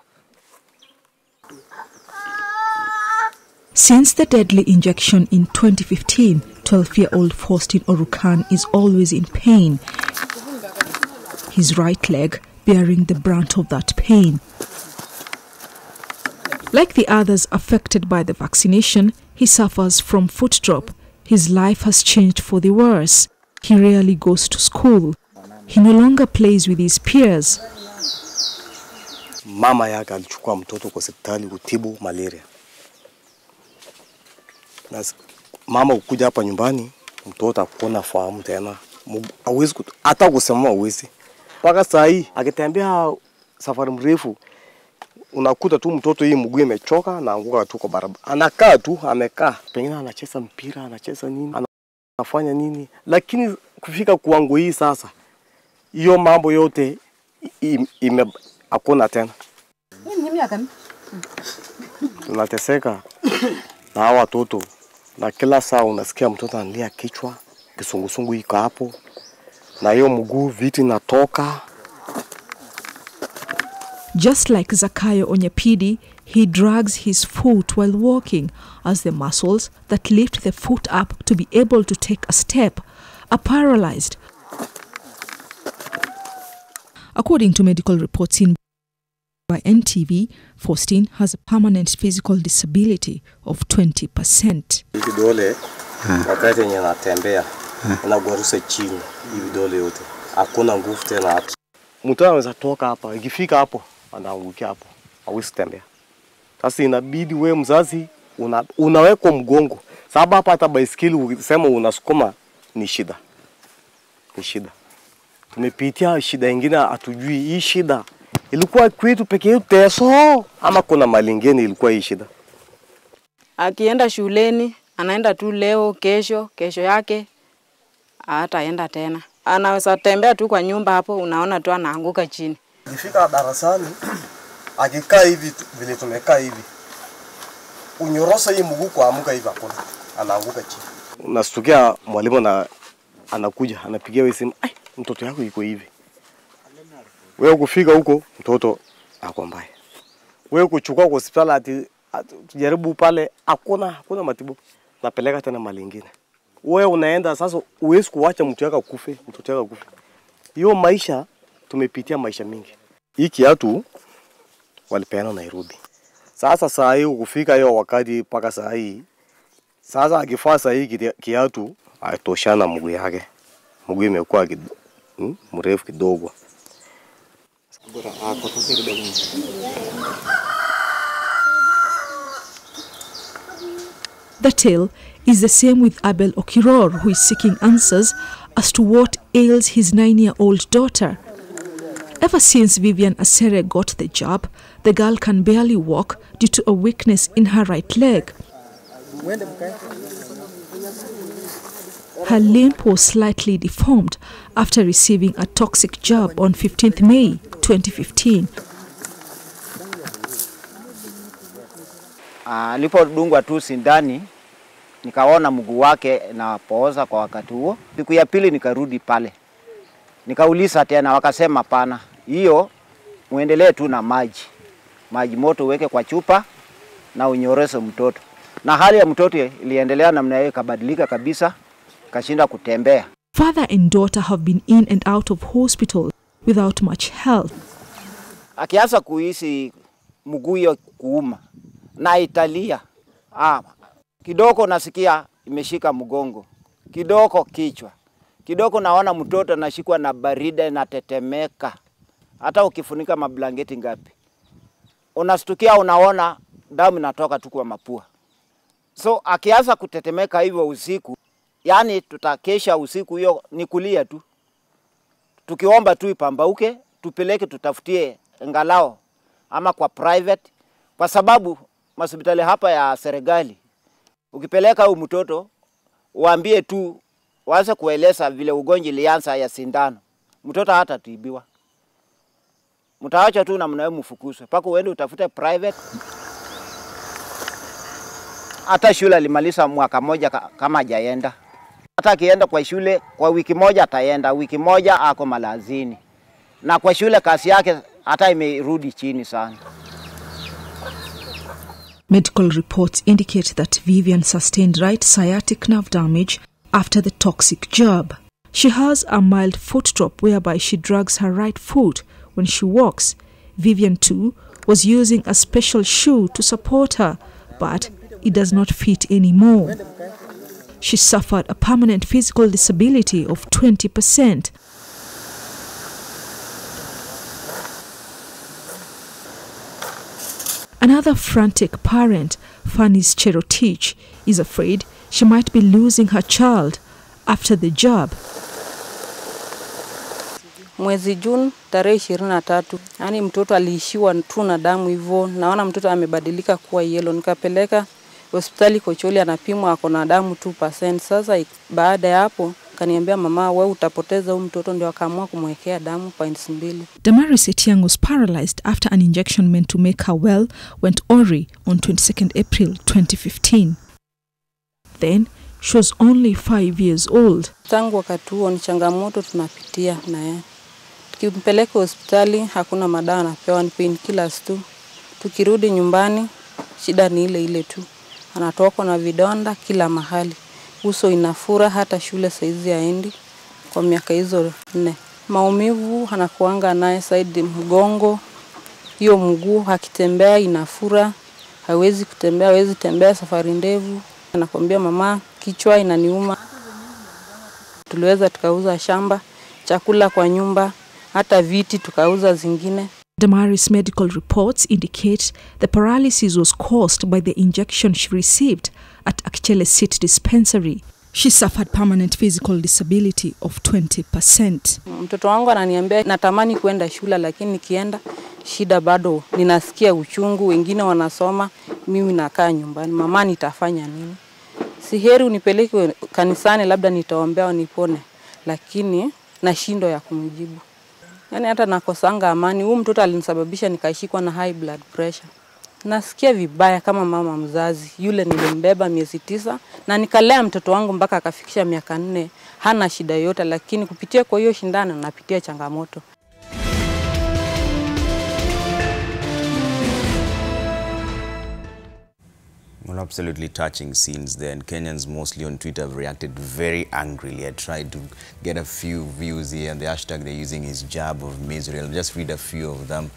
Since the deadly injection in 2015, 12-year-old Faustin Orukan is always in pain, his right leg bearing the brunt of that pain. Like the others affected by the vaccination, he suffers from foot drop. His life has changed for the worse. He rarely goes to school. He no longer plays with his peers. Mama yake alichukua mtoto kwa hospitali kutibu malaria. Na mama ukuja hapa nyumbani, mtoto akona fahamu tena. Hawezi hata kusema hawezi. Mpaka saa hii akitembea safari mrefu unakuta tu mtoto hii mguu imechoka na anguka tu kwa barabara. Anakaa tu, amekaa. Pengine anacheza mpira, anacheza nini, anafanya nini. Lakini kufika kwangu hii sasa, hiyo mambo yote hakuna tena. Tunateseka na hawa watoto. Na kila saa unasikia mtoto analia kichwa, kisungusungu iko hapo, na hiyo mguu vitu inatoka. Just like Zakaya Onyapidi, he drags his foot while walking, as the muscles that lift the foot up to be able to take a step are paralyzed. According to medical reports seen by NTV, Faustine has a permanent physical disability of 20%. Vidole wakati yenye natembea unagwarusa chini, vidole yote hakuna nguvu tena. Mtu anaweza toka hapa, ikifika hapo anaangukia hapo, hawezi tembea. Sasa inabidi wewe mzazi unaweka mgongo, sababu hapa hata baisikeli ukisema unasukuma ni shida. Ni shida. Tumepitia shida nyingine, hatujui hii shida ilikuwa kwetu peke yetu teso ama kuna mali nyingine ilikuwa hii shida. Akienda shuleni anaenda tu leo, kesho yake hataenda tena. Anaweza tembea tu kwa nyumba hapo, unaona tu anaanguka chini. Ikifika darasani akikaa hivi vile tumekaa hivi, unyorosa hii mguu kuamka hivi hapo, anaanguka chini. Unastukia mwalimu anakuja anapigia wewe simu, ai mtoto yako yuko hivi. Wewe kufika huko mtoto ako mbaya. Wewe kuchukua kwa hospitali ati tujaribu pale, hakuna matibabu, napeleka tena mali nyingine. Wewe unaenda sasa, uwezi kuacha mtu yako kufe, mtoto yako kufe. Hiyo maisha tumepitia maisha mingi. Hii kiatu walipeana Nairobi. Sasa saa hii kufika hiyo wakati paka saa hii, sasa akifaa saa hii kiatu haitoshana mguu yake. Mguu imekuwa mrefu kidogo. The tale is the same with Abel Okiror, who is seeking answers as to what ails his 9-year-old daughter. Ever since Vivian Asere got the job, the girl can barely walk due to a weakness in her right leg. Her limb was slightly deformed after receiving a toxic jab on 15th May 2015. Nilipodungwa tu sindani, nikaona mguu wake na pooza kwa wakati huo. Siku ya pili nikarudi pale. Nikauliza tena, wakasema pana. Hiyo muendelee tu na maji. Maji moto uweke kwa chupa na unyorese mtoto. Na hali ya mtoto iliendelea namna hiyo, ikabadilika kabisa, kashinda kutembea. Father and daughter have been in and out of hospital without much help. Akianza kuhisi mguu hiyo kuuma na italia, kidogo nasikia imeshika mgongo, kidogo kichwa, kidogo naona mtoto anashikwa na barida na tetemeka. Hata ukifunika mablanketi ngapi, unastukia unaona damu inatoka tu kwa mapua. So akianza kutetemeka hivyo usiku, yani tutakesha usiku hiyo ni kulia tu. Tukiomba tu ipambauke, tupeleke tutafutie ngalao ama kwa private, kwa sababu hospitali hapa ya serikali ukipeleka huyu mtoto uambie tu waanze kueleza vile ugonjwa ilianza ya sindano, mtoto hata tibiwa. Mtaacha tu na mnawe mfukuzwe paka uende utafute private. Hata shule alimaliza mwaka moja kama hajaenda. Hata akienda kwa shule kwa wiki moja ataenda, wiki moja ako malazini. Na kwa shule kasi yake hata imerudi chini sana. Medical reports indicate that Vivian sustained right sciatic nerve damage after the toxic jab. She has a mild foot drop whereby she drags her right foot when she walks. Vivian too was using a special shoe to support her, but it does not fit anymore. She suffered a permanent physical disability of 20%. Another frantic parent, Fanny's Cherotich, is afraid she might be losing her child after the jab. Mwezi June tarehe 23, yani mtoto aliishiwa tu na damu hivyo. Naona mtoto amebadilika kuwa yellow. Nikapeleka hospitali Kocholi, anapimwa ako na damu 2%. Sasa baada ya hapo kaniambia mama, wewe utapoteza huyu mtoto, ndio akaamua kumwekea damu 2. Damaris Etiang was paralyzed after an injection meant to make her well went awry on 22nd April 2015. Then She was only 5 years old. Tangu wakati huo ni changamoto tunapitia na yeye. Tukimpeleka hospitali hakuna madawa anapewa, ni painkillers tu. Tukirudi nyumbani shida ni ile ile tu. Anatokwa na vidonda kila mahali. Uso inafura, hata shule saizi haendi kwa miaka hizo 4. Maumivu anakuanga naye side mgongo. Hiyo mguu akitembea inafura. Hawezi kutembea, hawezi tembea safari ndefu. Anakuambia mama, kichwa inaniuma. Tuliweza tukauza shamba, chakula kwa nyumba, hata viti tukauza zingine. Damari's medical reports indicate the paralysis was caused by the injection she received at Akchele City Dispensary. She suffered permanent physical disability of 20%. Mtoto wangu ananiambia natamani kwenda shule, lakini nikienda shida bado ninasikia uchungu, wengine wanasoma, mimi nakaa nyumbani. Mama, nitafanya nini? Si heri unipeleke kanisani, labda nitaombea wanipone, lakini nashindwa ya kumjibu. Yani hata nakosanga amani. Huyu mtoto alinisababisha nikashikwa na high blood pressure. Nasikia vibaya kama mama mzazi. Yule nilimbeba miezi 9 na nikalea mtoto wangu mpaka akafikisha miaka 4. Hana shida yote, lakini kupitia kwa hiyo shindano napitia changamoto. Well, absolutely touching scenes there, and Kenyans mostly on Twitter have reacted very angrily. I tried to get a few views here, and the hashtag they're using is Jab of Misery. I'll just read a few of them.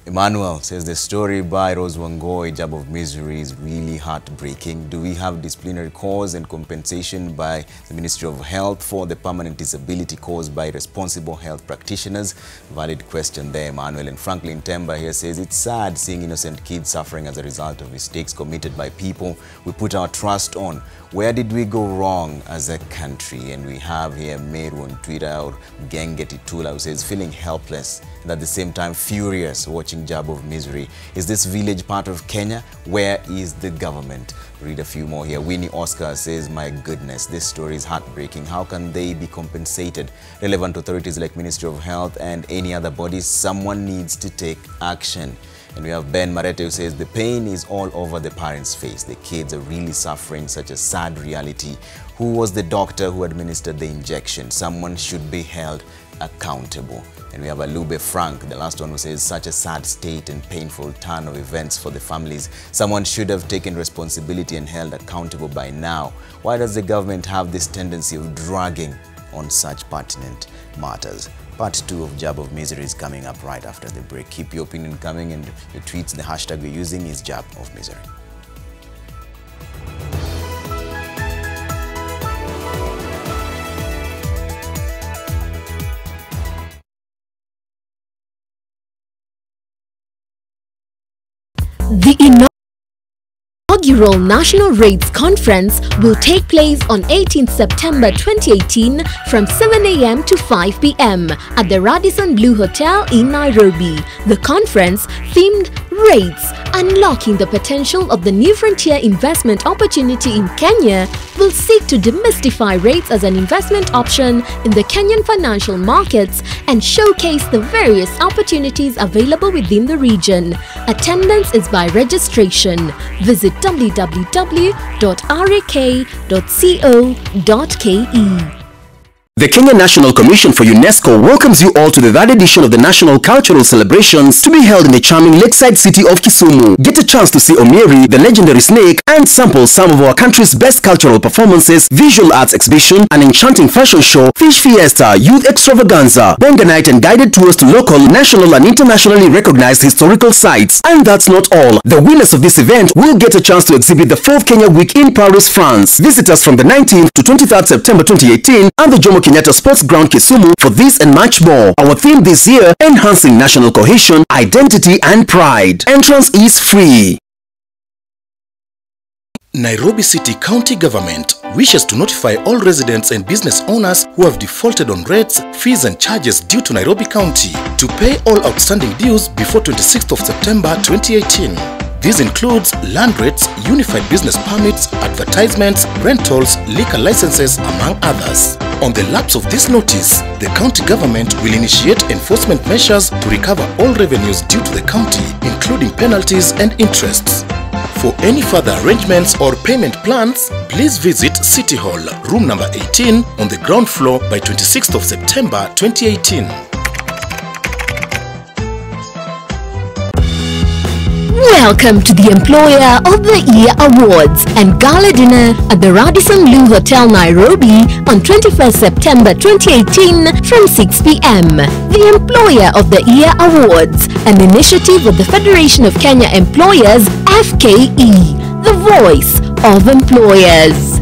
Emmanuel says the story by Rose Wangoi, Jab of Misery, is really heartbreaking. Do we have disciplinary cause and compensation by the Ministry of Health for the permanent disability caused by responsible health practitioners? Valid question there, Emmanuel. And Franklin Temba here says it's sad seeing innocent kids suffering as a result of mistakes committed by people we put our trust on. Where did we go wrong as a country? And we have here Meru on Twitter, or Gengeti Tula, who says feeling helpless and at the same time furious watching Jab of Misery. Is this village part of Kenya? Where is the government? Read a few more here. Winnie Oscar says, my goodness, this story is heartbreaking. How can they be compensated? Relevant authorities like Ministry of Health and any other bodies, someone needs to take action. And we have Ben Marete who says the pain is all over the parents' face. The kids are really suffering such a sad reality. Who was the doctor who administered the injection? Someone should be held accountable. And we have Alube Frank, the last one, who says such a sad state and painful turn of events for the families. Someone should have taken responsibility and held accountable by now. Why does the government have this tendency of dragging on such pertinent matters? Part 2 of Jab of Misery is coming up right after the break. Keep your opinion coming, and your tweets, the hashtag we're using is Jab of Misery. The inaugural National Raids Conference will take place on 18th September 2018 from 7 a.m. to 5 p.m. at the Radisson Blu Hotel in Nairobi. The conference, themed Raids, Unlocking the Potential of the New Frontier Investment Opportunity in Kenya, will seek to demystify rates as an investment option in the Kenyan financial markets and showcase the various opportunities available within the region. Attendance is by registration. Visit www.rak.co.ke. The Kenya National Commission for UNESCO welcomes you all to the 3rd edition of the National Cultural Celebrations to be held in the charming lakeside city of Kisumu. Get a chance to see Omeri, the legendary snake, and sample some of our country's best cultural performances, visual arts exhibition, an enchanting fashion show, fish fiesta, youth extravaganza, bonga night, and guided tours to local, national, and internationally recognized historical sites. And that's not all. The winners of this event will get a chance to exhibit the 4th Kenya Week in Paris, France. Visit us from the 19th to 23rd September 2018 at the Jomo Kenyatta Sports Ground, Kisumu, for this and much more. Our theme this year, enhancing national cohesion, identity, and pride. Entrance is free. Nairobi City County Government wishes to notify all residents and business owners who have defaulted on rates, fees, and charges due to Nairobi County to pay all outstanding dues before 26th of September 2018. This includes land rates, unified business permits, advertisements, rentals, liquor licenses, among others. On the lapse of this notice, the county government will initiate enforcement measures to recover all revenues due to the county, including penalties and interests. For any further arrangements or payment plans, please visit City Hall, room number 18 on the ground floor by 26th of September 2018. Welcome to the Employer of the Year Awards and Gala Dinner at the Radisson Blu Hotel, Nairobi on 21st September 2018 from 6 p.m. The Employer of the Year Awards, an initiative of the Federation of Kenya Employers, FKE, the voice of employers.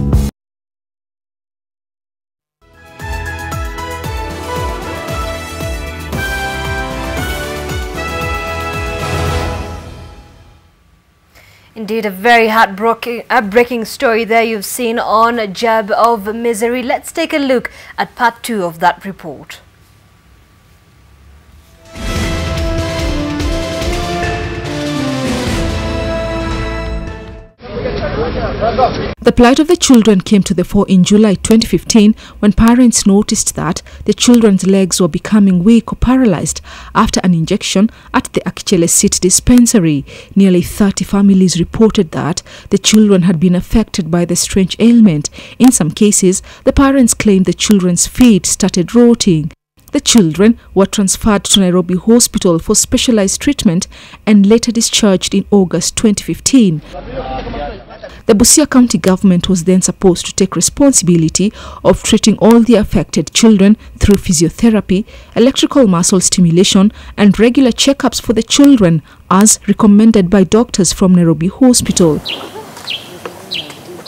Indeed, a very heartbreaking story there you've seen on Jab of Misery. Let's take a look at part 2 of that report. The plight of the children came to the fore in July 2015 when parents noticed that the children's legs were becoming weak or paralyzed after an injection at the Akichele City dispensary. Nearly 30 families reported that the children had been affected by the strange ailment. In some cases, the parents claimed the children's feet started rotting. The children were transferred to Nairobi Hospital for specialized treatment and later discharged in August 2015. The Busia County government was then supposed to take responsibility of treating all the affected children through physiotherapy, electrical muscle stimulation and regular checkups for the children as recommended by doctors from Nairobi Hospital.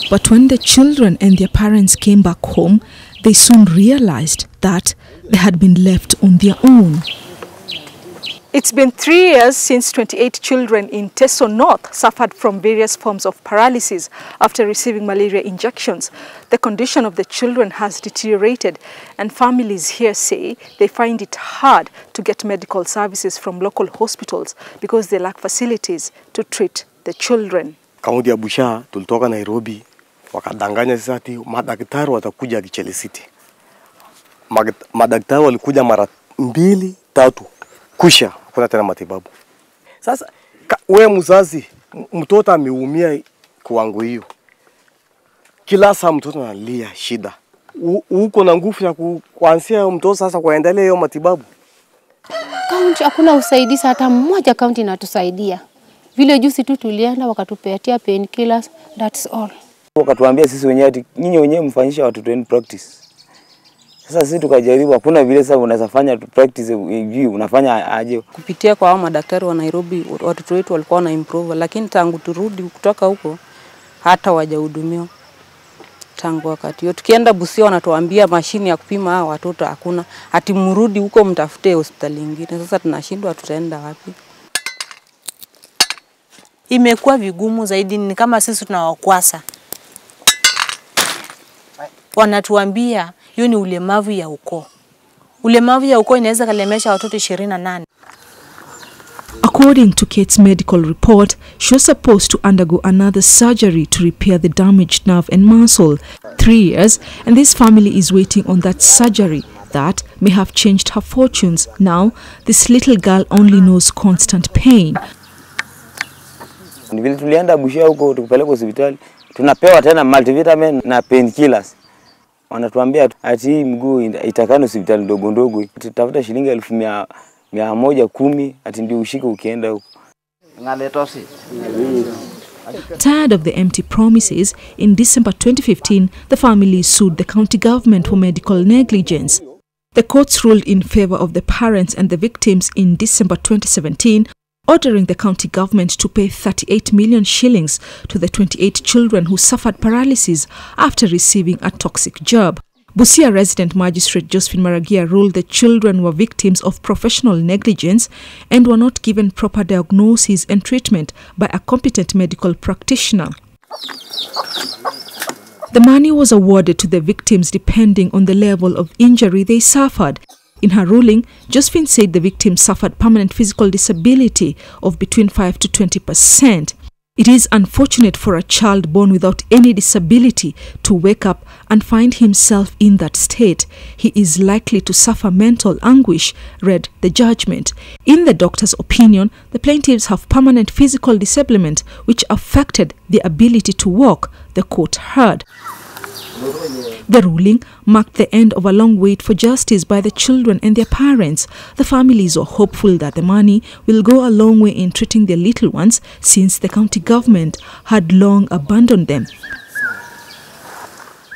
But when the children and their parents came back home, they soon realized that they had been left on their own. It's been 3 years since 28 children in Teso North suffered from various forms of paralysis after receiving malaria injections. The condition of the children has deteriorated and families here say they find it hard to get medical services from local hospitals because they lack facilities to treat the children. Kaunti ya Busia tulitoka Nairobi wakadanganya sisi ati madaktari watakuja Akichele City. Madaktari walikuja mara 2, 3 kusha kuna tena matibabu. Sasa wewe mzazi mtoto ameumia kiwango hiyo. Kila saa mtoto analia shida. Uko na nguvu ya kuanzia mtoto sasa kuendelea hiyo matibabu. Kaunti hakuna usaidizi hata mmoja kaunti inatusaidia. Vile juzi tu tulienda wakatupatia painkillers, that's all. Wakatuambia sisi wenyewe ati nyinyi wenyewe mfanyisha watoto wenu practice. Sasa sisi tukajaribu, hakuna vile sasa unaweza fanya practice hivi, unafanya aje? Kupitia kwa hao madaktari wa Nairobi watoto wetu walikuwa na improve, lakini tangu turudi kutoka huko hata wajahudumiwa. Tangu wakati hiyo tukienda Busia wanatuambia mashini ya kupima hao watoto hakuna, ati mrudi huko mtafute hospitali nyingine. Sasa tunashindwa tutaenda wapi? Imekuwa vigumu zaidi, ni kama sisi tunawakwasa. Wanatuambia hiyo ni ulemavu ya ukoo. Ulemavu ya ukoo inaweza kalemesha watoto 28. According to Kate's medical report, she was supposed to undergo another surgery to repair the damaged nerve and muscle. 3 years, and this family is waiting on that surgery that may have changed her fortunes. Now, this little girl only knows constant pain. Vile tulienda Busia huko tukipeleka hospitali, tunapewa tena multivitamin na painkillers. Wanatuambia ati mguu itakana hospitali ndogo ndogo. Tutafuta shilingi 110 ati ndio ushike ukienda huko. Tired of the empty promises, in December 2015, the family sued the county government for medical negligence. The courts ruled in favor of the parents and the victims in December 2017, ordering the county government to pay 38 million shillings to the 28 children who suffered paralysis after receiving a toxic jab. Busia resident magistrate Josephine Maragia ruled the children were victims of professional negligence and were not given proper diagnosis and treatment by a competent medical practitioner. The money was awarded to the victims depending on the level of injury they suffered. In her ruling, Josephine said the victims suffered permanent physical disability of between 5 to 20%. It is unfortunate for a child born without any disability to wake up and find himself in that state. He is likely to suffer mental anguish, read the judgment. In the doctor's opinion, the plaintiffs have permanent physical disablement which affected their ability to walk, the court heard. The ruling marked the end of a long wait for justice by the children and their parents. The families are hopeful that the money will go a long way in treating their little ones since the county government had long abandoned them.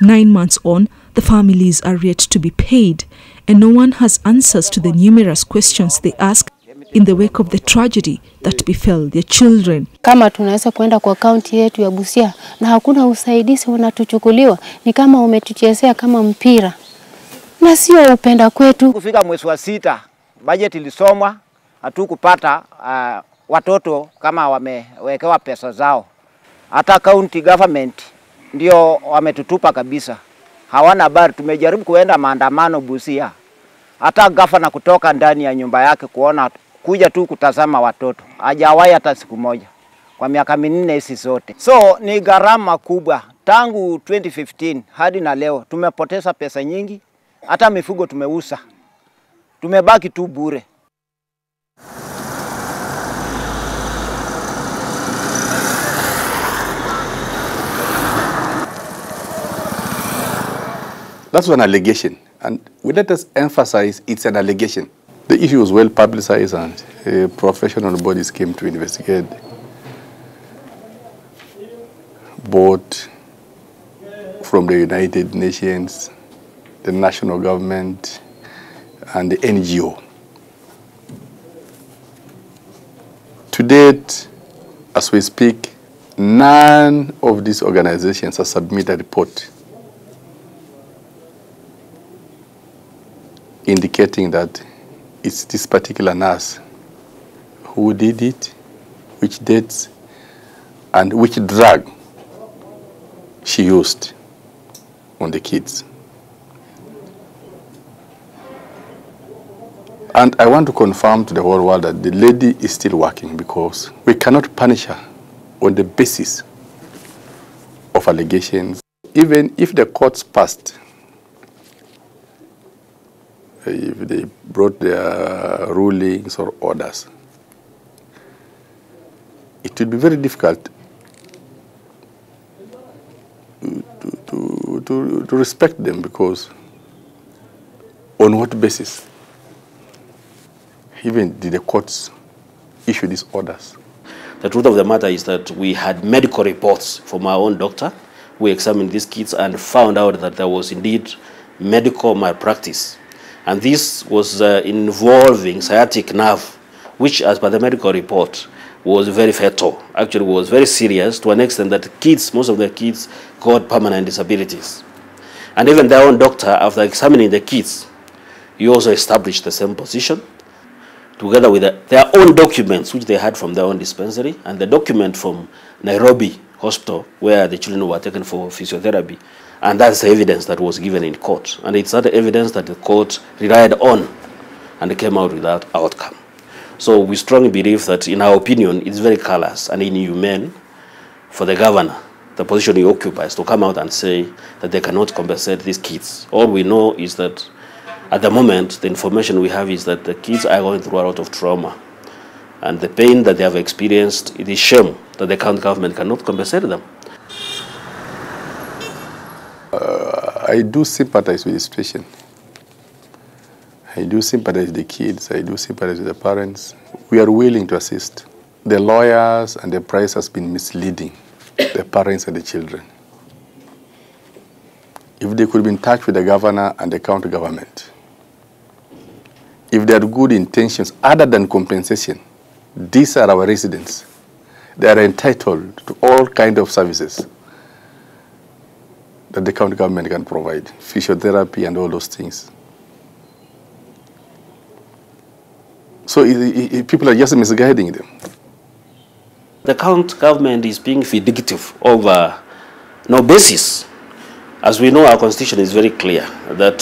9 months on, the families are yet to be paid, and no one has answers to the numerous questions they ask in the wake of the tragedy that befell their children. Kama tunaweza kwenda kwa kaunti yetu ya Busia na hakuna usaidizi unatuchukuliwa, ni kama umetuchezea kama mpira na sio upenda kwetu. Kufika mwezi wa 6 budget ilisomwa, hatukupata watoto kama wamewekewa pesa zao. Hata county government ndio wametutupa kabisa. Hawana habari. Tumejaribu kuenda maandamano Busia. Hata gavana kutoka ndani ya nyumba yake kuja tu kutazama watoto. Hajawahi hata siku moja kwa miaka 4 hizi zote. So ni gharama kubwa. Tangu 2015 hadi na leo tumepoteza pesa nyingi, hata mifugo tumeuza. Tumebaki tu bure. That's an allegation, and we let us emphasize it's an allegation. The issue was well publicized, and professional bodies came to investigate, both from the United Nations, the national government, and the NGO. To date, as we speak, none of these organizations have submitted a report indicating that it's this particular nurse who did it, which dates, and which drug she used on the kids. And I want to confirm to the whole world that the lady is still working, because we cannot punish her on the basis of allegations. Even if the courts passed, if they brought their rulings or orders, it would be very difficult to respect them, because on what basis even did the courts issue these orders? The truth of the matter is that we had medical reports from our own doctor. We examined these kids and found out that there was indeed medical malpractice. And this was involving sciatic nerve, which, as per the medical report, was very fatal. Actually, was very serious, to an extent that kids, most of the kids, got permanent disabilities. And even their own doctor, after examining the kids, he also established the same position, together with their own documents, which they had from their own dispensary, and the document from Nairobi Hospital, where the children were taken for physiotherapy. And that's the evidence that was given in court. And it's that evidence that the court relied on and came out with that outcome. So we strongly believe that, in our opinion, it's very callous and inhumane for the governor, the position he occupies, to come out and say that they cannot compensate these kids. All we know is that at the moment, the information we have is that the kids are going through a lot of trauma. And the pain that they have experienced, it is shame that the county government cannot compensate them. I do sympathize with the situation. I do sympathize with the kids. I do sympathize with the parents. We are willing to assist. The lawyers and the price has been misleading the parents and the children. If they could be in touch with the governor and the county government, if they had good intentions other than compensation, these are our residents. They are entitled to all kinds of services that the county government can provide, physiotherapy and all those things. So people are just misguiding them. The county government is being vindictive over no basis. As we know, our constitution is very clear that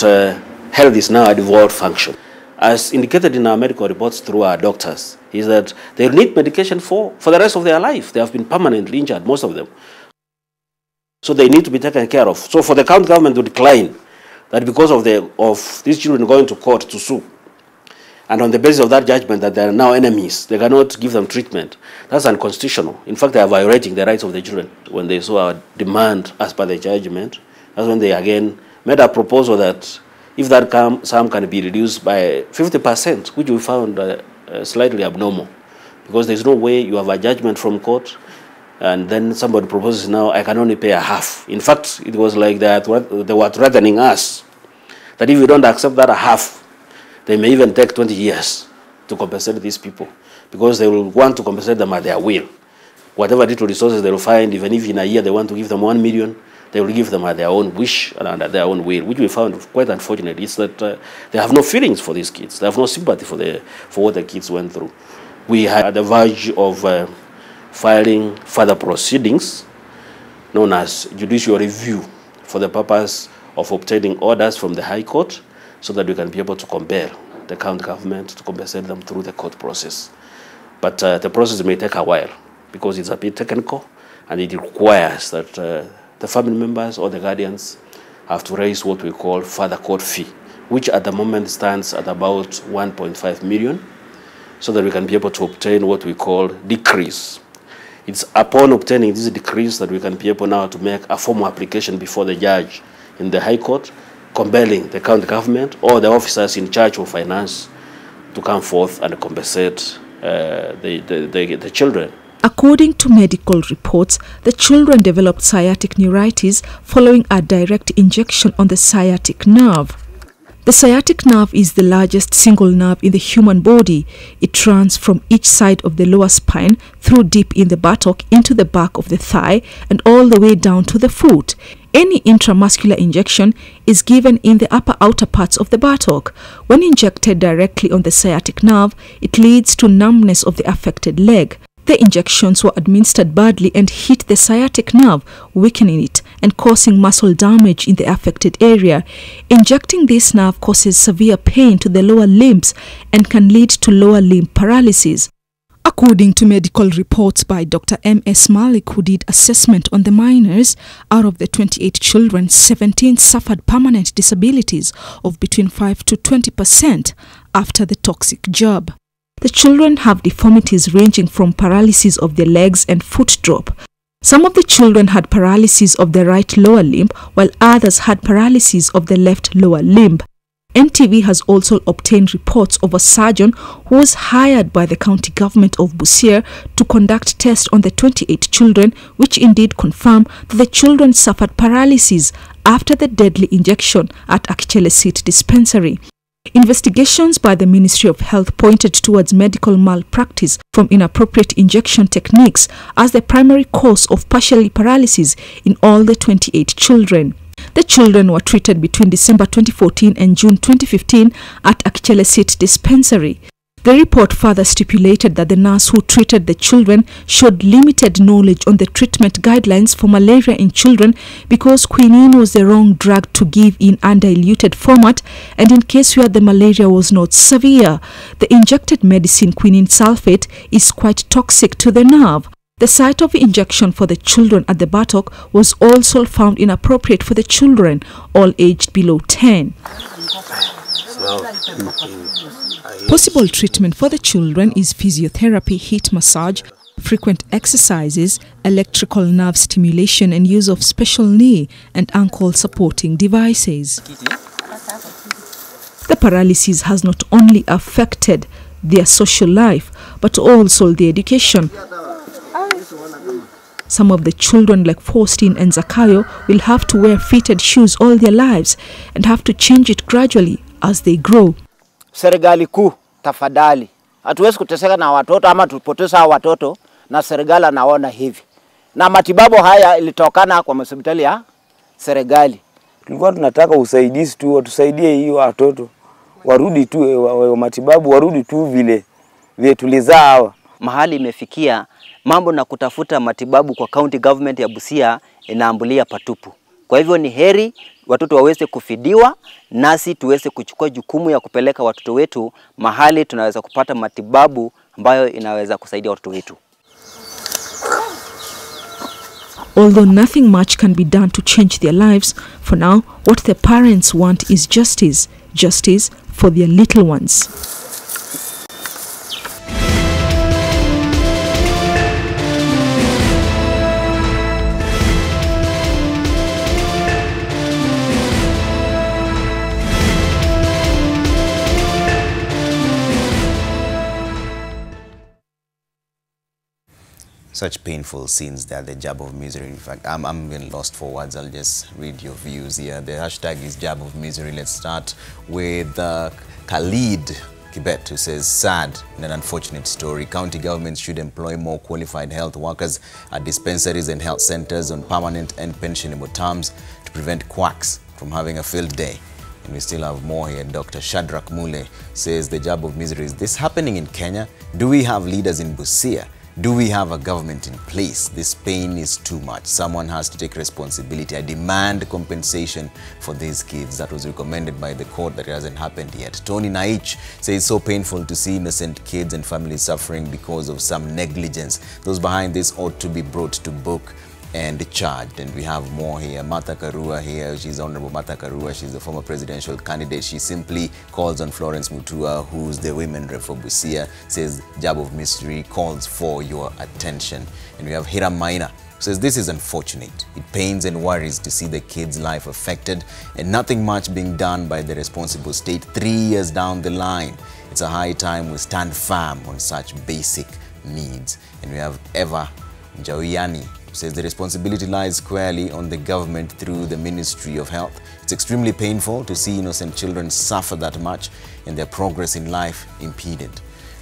health is now a devolved function. as indicated in our medical reports through our doctors, is that they need medication for the rest of their life. They have been permanently injured, most of them. So they need to be taken care of. So for the county government to decline that because of these children going to court to sue, and on the basis of that judgment that they are now enemies, they cannot give them treatment, that's unconstitutional. In fact, they are violating the rights of the children. When they saw our demand as per the judgment, that's when they again made a proposal that if that sum can be reduced by 50%, which we found slightly abnormal, because there's no way you have a judgment from court and then somebody proposes now, I can only pay a half. In fact, it was like that they were threatening us that if we don't accept that a half, they may even take 20 years to compensate these people, because they will want to compensate them at their will. Whatever little resources they will find, even if in a year they want to give them 1 million, they will give them at their own wish and at their own will, which we found quite unfortunate. Is that they have no feelings for these kids. They have no sympathy for what the kids went through. We had the verge of filing further proceedings known as judicial review for the purpose of obtaining orders from the High Court so that we can be able to compel the county government to compensate them through the court process. But the process may take a while because it's a bit technical, and it requires that the family members or the guardians have to raise what we call further court fee, which at the moment stands at about 1.5 million, so that we can be able to obtain what we call decrease. It's upon obtaining this decrease that we can be able now to make a formal application before the judge in the High Court, compelling the county government or the officers in charge of finance to come forth and compensate the children. According to medical reports, the children developed sciatic neuritis following a direct injection on the sciatic nerve. The sciatic nerve is the largest single nerve in the human body. It runs from each side of the lower spine through deep in the buttock into the back of the thigh and all the way down to the foot. Any intramuscular injection is given in the upper outer parts of the buttock. When injected directly on the sciatic nerve, it leads to numbness of the affected leg. The injections were administered badly and hit the sciatic nerve, weakening it and causing muscle damage in the affected area. Injecting this nerve causes severe pain to the lower limbs and can lead to lower limb paralysis. According to medical reports by Dr. M.S. Malik, who did assessment on the minors, out of the 28 children, 17 suffered permanent disabilities of between 5 to 20% after the toxic jab. The children have deformities ranging from paralysis of the legs and foot drop. Some of the children had paralysis of the right lower limb, while others had paralysis of the left lower limb. NTV has also obtained reports of a surgeon who was hired by the county government of Busia to conduct tests on the 28 children, which indeed confirm that the children suffered paralysis after the deadly injection at Akchelesit dispensary. Investigations by the Ministry of Health pointed towards medical malpractice from inappropriate injection techniques as the primary cause of partial paralysis in all the 28 children. The children were treated between December 2014 and June 2015 at Akchelesit dispensary. The report further stipulated that the nurse who treated the children showed limited knowledge on the treatment guidelines for malaria in children because quinine was the wrong drug to give in undiluted format and in case where the malaria was not severe. The injected medicine quinine sulfate is quite toxic to the nerve. The site of injection for the children at the buttock was also found inappropriate for the children, all aged below 10. Possible treatment for the children is physiotherapy, heat massage, frequent exercises, electrical nerve stimulation and use of special knee and ankle supporting devices. The paralysis has not only affected their social life but also their education. Some of the children like Faustine and Zakaya will have to wear fitted shoes all their lives and have to change it gradually as they grow. Serikali kuu, tafadhali. Hatuwezi kuteseka na watoto ama tupoteza watoto na serikali anaona hivi. Na matibabu haya ilitokana kwa hospitali ya serikali. Tulikuwa tunataka usaidizi tu, watusaidie hiyo watoto. Warudi tu matibabu, warudi tu vile tulizaa hawa. Mahali imefikia mambo na kutafuta matibabu kwa county government ya Busia inaambulia patupu. Kwa hivyo ni heri watoto waweze kufidiwa, nasi tuweze kuchukua jukumu ya kupeleka watoto wetu mahali tunaweza kupata matibabu ambayo inaweza kusaidia watoto wetu. Although nothing much can be done to change their lives, for now, what their parents want is justice. Justice for their little ones. Such painful scenes there, the jab of misery. In fact, I'm been lost for words. I'll just read your views here. The hashtag is jab of misery. Let's start with Khalid Kibet, who says, sad and an unfortunate story. County governments should employ more qualified health workers at dispensaries and health centers on permanent and pensionable terms to prevent quacks from having a field day. And we still have more here. Dr. Shadrach Mule says, the jab of misery. Is this happening in Kenya? Do we have leaders in Busia? Do we have a government in place? This pain is too much. Someone has to take responsibility. I demand compensation for these kids. That was recommended by the court, that it hasn't happened yet. Tony Naich says it's so painful to see innocent kids and families suffering because of some negligence. Those behind this ought to be brought to book and charged. And we have more here. Martha Karua here. She's Honorable Martha Karua. She's the former presidential candidate. She simply calls on Florence Mutua, who's the women rep for Busia, says jab of mystery, calls for your attention. And we have Hiram Maina, who says this is unfortunate. It pains and worries to see the kid's life affected and nothing much being done by the responsible state 3 years down the line. It's a high time we stand firm on such basic needs. And we have Eva Njawiani, says the responsibility lies squarely on the government through the Ministry of Health. It's extremely painful to see innocent children suffer that much and their progress in life impeded.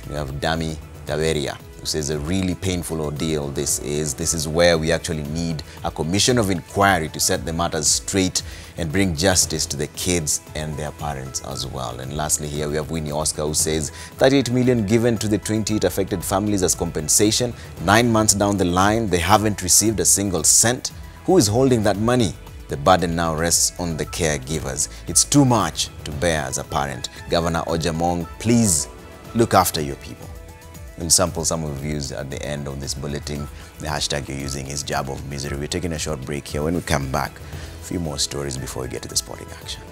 We have Dami Daveria, who says a really painful ordeal this is. This is where we actually need a commission of inquiry to set the matters straight and bring justice to the kids and their parents as well. And lastly here we have Winnie Oscar, who says 38 million given to the 28 affected families as compensation. 9 months down the line, they haven't received a single cent. Who is holding that money? The burden now rests on the caregivers. It's too much to bear as a parent. Governor Ojamong, please look after your people. We'll sample some of the views at the end of this bulletin. The hashtag you're using is jab of misery. We're taking a short break here. When we come back, a few more stories before we get to the sporting action.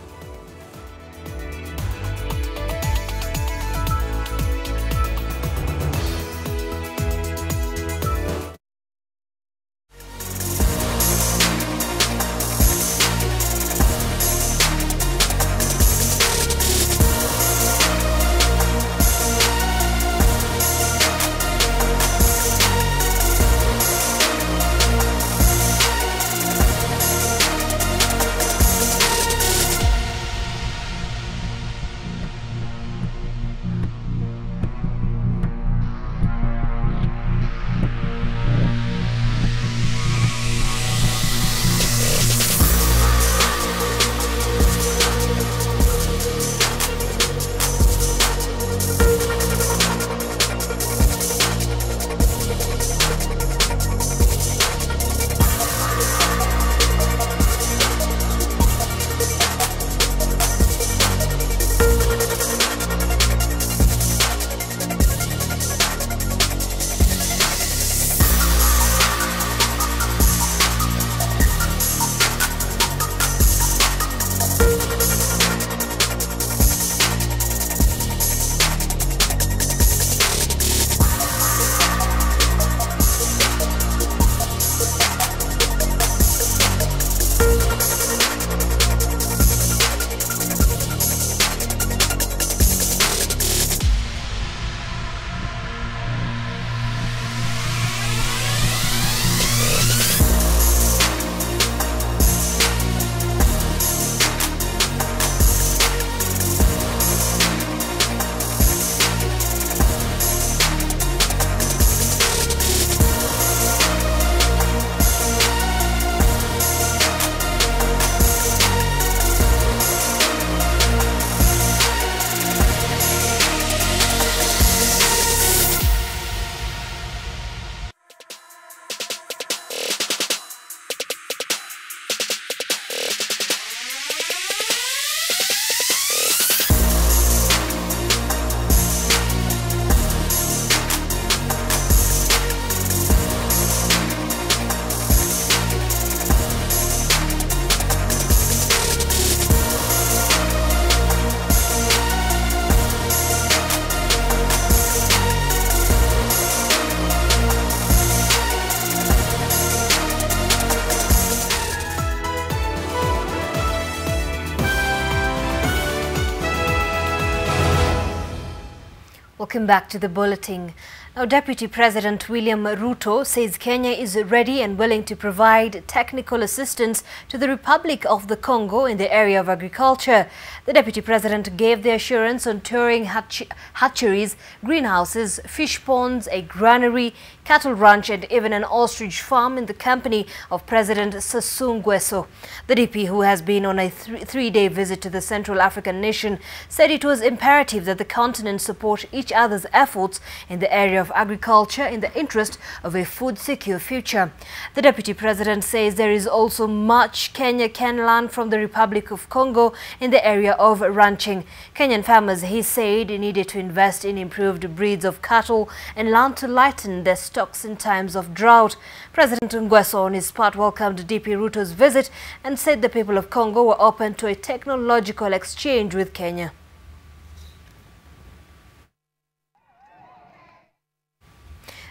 Welcome back to the bulletin. Now, Deputy President William Ruto says Kenya is ready and willing to provide technical assistance to the Republic of the Congo in the area of agriculture. The Deputy President gave the assurance on touring hatcheries, greenhouses, fish ponds, a granary, cattle ranch and even an ostrich farm in the company of President Sassou Nguesso. The DP, who has been on a three-day visit to the Central African nation, said it was imperative that the continent support each other's efforts in the area of agriculture in the interest of a food-secure future. The Deputy President says there is also much Kenya can learn from the Republic of Congo in the area of ranching. Kenyan farmers, he said, needed to invest in improved breeds of cattle and learn to lighten their stocks in times of drought. President Nguesso, on his part, welcomed DP Ruto's visit and said the people of Congo were open to a technological exchange with Kenya.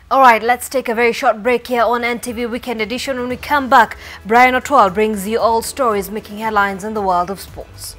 All right, let's take a very short break here on NTV Weekend Edition. When we come back, Brian Otwal brings you all stories making headlines in the world of sports.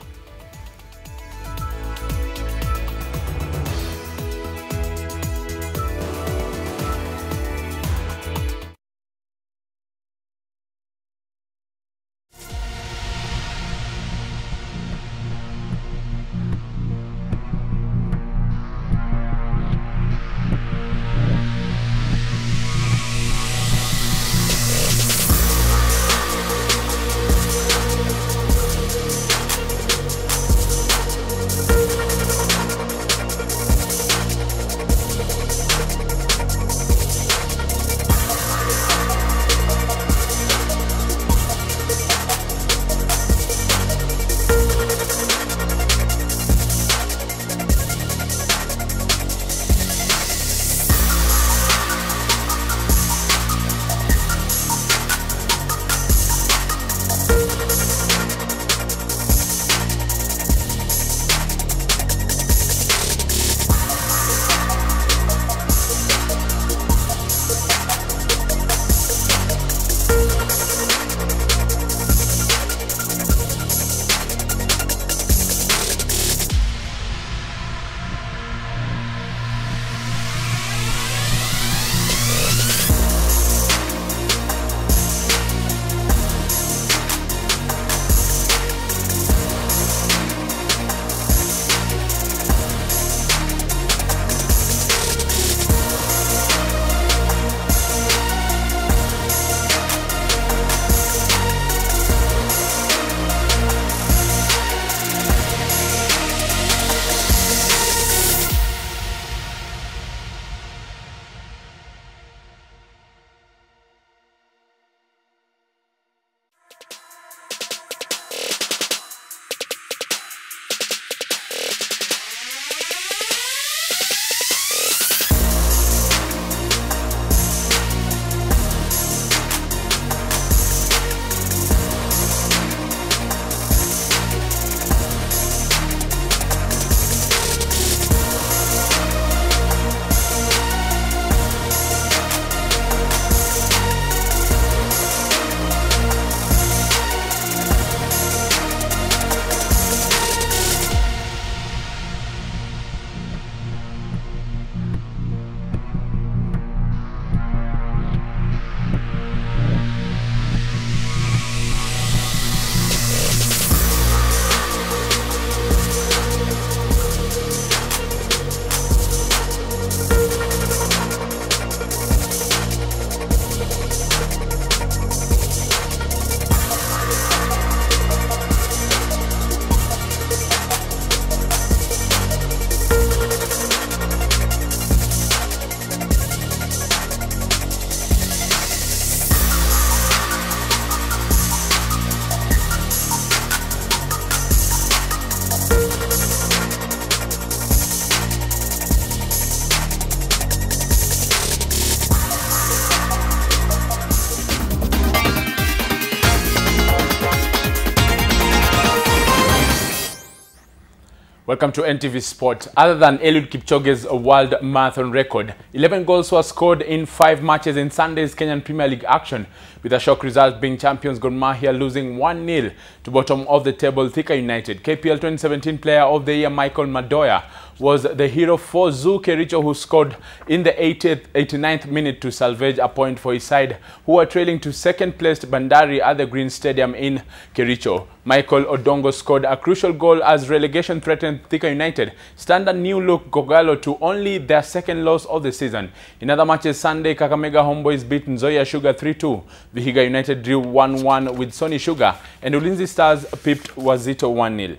Welcome to NTV Sport. Other than Eliud Kipchoge's world marathon record, 11 goals were scored in 5 matches in Sunday's Kenyan Premier League action, with a shock result being champions Gor Mahia losing 1-0 to bottom of the table Thika United. KPL 2017 Player of the Year Michael Madoya was the hero for Zoo Kericho, who scored in the 89th minute to salvage a point for his side, who were trailing to second-placed Bandari at the Green Stadium in Kericho. Michael Odongo scored a crucial goal as relegation threatened Thika United stand a new look Gogalo to only their second loss of the season. In other matches Sunday, Kakamega Homeboys beat Nzoia Sugar 3-2. Vihiga United drew 1-1 with Sony Sugar, and Ulinzi Stars pipped Wazito 1-0.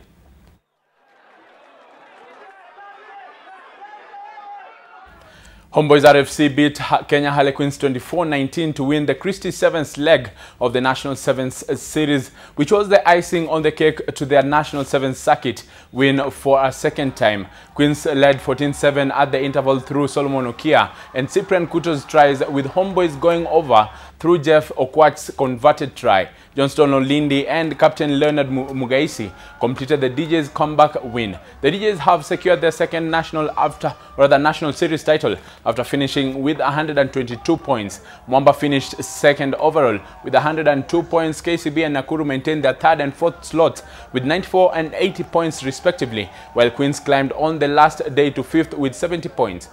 Homeboys RFC beat Kenya Harlequins 24-19 to win the Christie Sevens leg of the National Sevens Series, which was the icing on the cake to their National Sevens circuit win for a second time. Queens led 14-7 at the interval through Solomon Okia and Cyprian Kuto's tries, with Homeboys going over through Jeff Okwach's converted try. Johnston Olindi and Captain Leonard Mugaisi completed the DJ's comeback win. The DJs have secured their second National Series title after finishing with 122 points. Mwamba finished second overall with 102 points. KCB and Nakuru maintained their third and fourth slots with 94 and 80 points respectively, while Queens climbed on the last day to fifth with 70 points.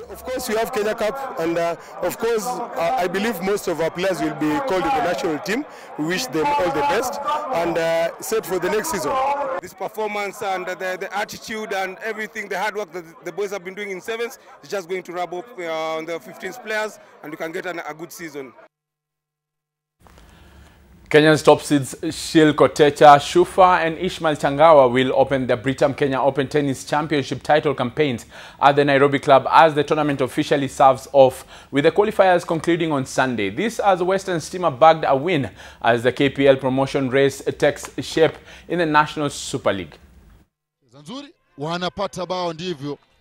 Of course, we have Kenya Cup, and of course, I believe most of our players will be called in the national team. We wish them all the best and set for the next season. This performance and the attitude and everything, the hard work that the boys have been doing in sevens is just going to rub up on the 15th players, and we can get a good season. Kenya's top seeds Shil Kotecha, Shufa and Ismail Changawa will open the Britam Kenya Open Tennis Championship title campaigns at the Nairobi club as the tournament officially serves off, with the qualifiers concluding on Sunday. This as Western Stima bagged a win as the KPL promotion race takes shape in the National Super League.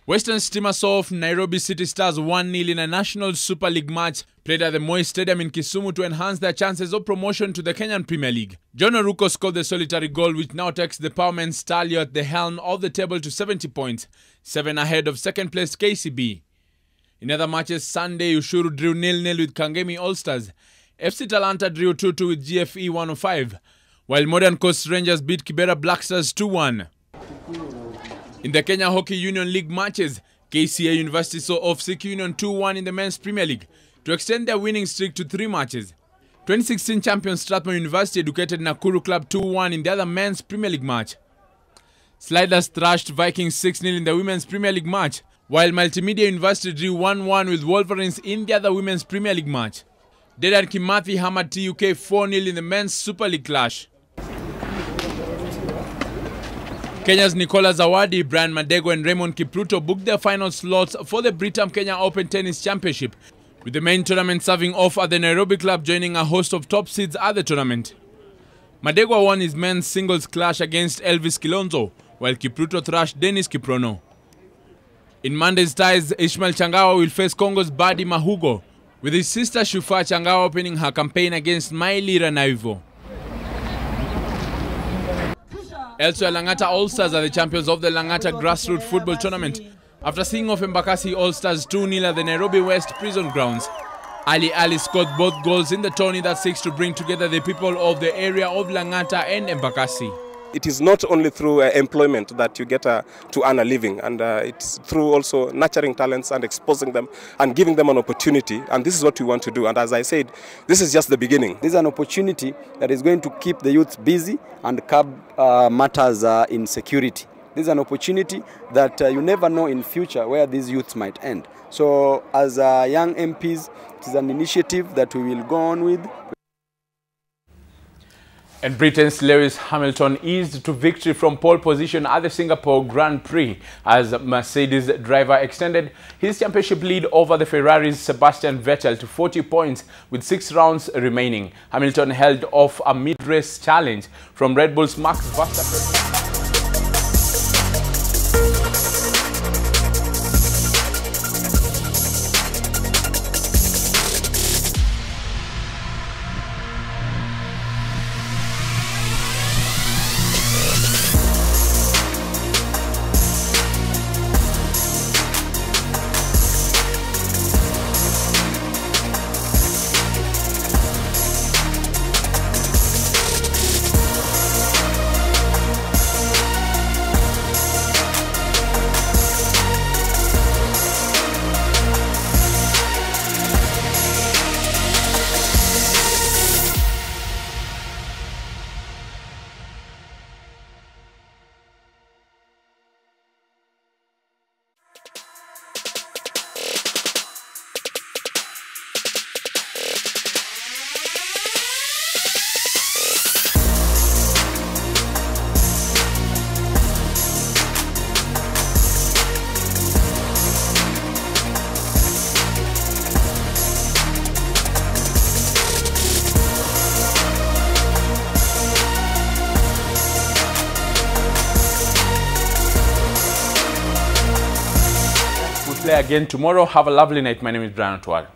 Western Stima saw off Nairobi City Stars 1-0 in a National Super League match played at the Moi Stadium in Kisumu to enhance their chances of promotion to the Kenyan Premier League. John Oruko scored the solitary goal, which now takes the Powermen Stallion at the helm of the table to 70 points, 7 ahead of second-placed KCB. In other matches, Sunday, Ushuru drew 0-0 with Kangemi All-Stars. FC Talanta drew 2-2 with GFE 105, while Modern Coast Rangers beat Kibera Black Stars 2-1. In the Kenya Hockey Union League matches, KCA University saw off CQ Union 2-1 in the Men's Premier League to extend their winning streak to 3 matches. 2016 champion Strathmore University educated Nakuru Club 2-1 in the other Men's Premier League match. Sliders thrashed Vikings 6-0 in the Women's Premier League match, while Multimedia University drew 1-1 with Wolverines in the other Women's Premier League match. Dedan Kimathi hammered TUK 4-0 in the Men's Super League clash. Kenya's Nicola Zawadi, Brian Madego and Raymond Kipruto booked their final slots for the Britam Kenya Open Tennis Championship, with the main tournament serving off at the Nairobi club joining a host of top seeds at the tournament. Madego won his men's singles clash against Elvis Kilonzo, while Kipruto thrashed Dennis Kiprono. In Monday's ties, Ismail Changawa will face Congo's Badi Mahugo, with his sister Shufa Changawa opening her campaign against Mailira Naivo. Elsewhere, Langata All-Stars are the champions of the Langata Grassroots Football Tournament after seeing off Embakasi All-Stars 2-0 at the Nairobi West Prison Grounds. Ali scored both goals in the tourney that seeks to bring together the people of the area of Langata and Embakasi. It is not only through employment that you get to earn a living, and it's through also nurturing talents and exposing them and giving them an opportunity, and this is what we want to do. And as I said, this is just the beginning. This is an opportunity that is going to keep the youth busy and curb matters in security. This is an opportunity that you never know in future where these youths might end. So as young MPs, it is an initiative that we will go on with. And Britain's Lewis Hamilton eased to victory from pole position at the Singapore Grand Prix as Mercedes driver extended his championship lead over the Ferrari's Sebastian Vettel to 40 points with 6 rounds remaining. Hamilton held off a mid-race challenge from Red Bull's Max Verstappen. play again tomorrow. Have a lovely night. My name is Brian Otwal.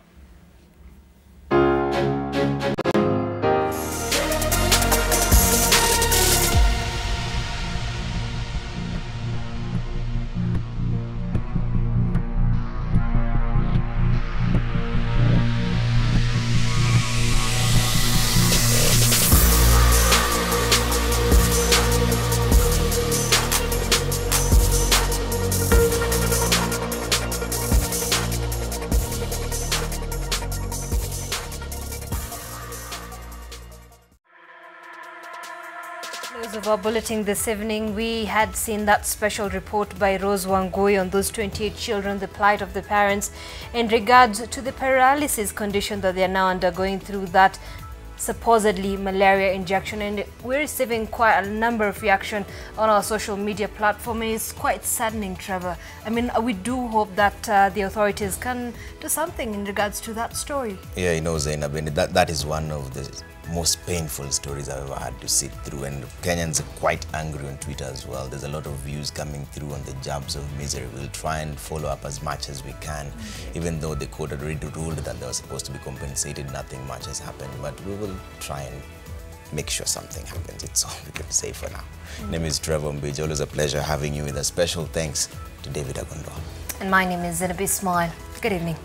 Close of our bulletin this evening, we had seen that special report by Rose Wangui on those 28 children, the plight of the parents in regards to the paralysis condition that they are now undergoing through that supposedly malaria injection. And we're receiving quite a number of reaction on our social media platform. It's quite saddening, Trevor. I mean, we do hope that the authorities can do something in regards to that story. Yeah, you know, Zeynab, that is one of the most painful stories I've ever had to sit through, and Kenyans are quite angry on Twitter as well. There's a lot of views coming through on the jabs of misery. We'll try and follow up as much as we can, even though the court had already ruled that they were supposed to be compensated. Nothing much has happened, but we will try and make sure something happens. It's all we can say for now. Name is Trevor Ombija. Always a pleasure having you with us. Special thanks to David Agondo. And my name is Zeynab Ismail. Good evening.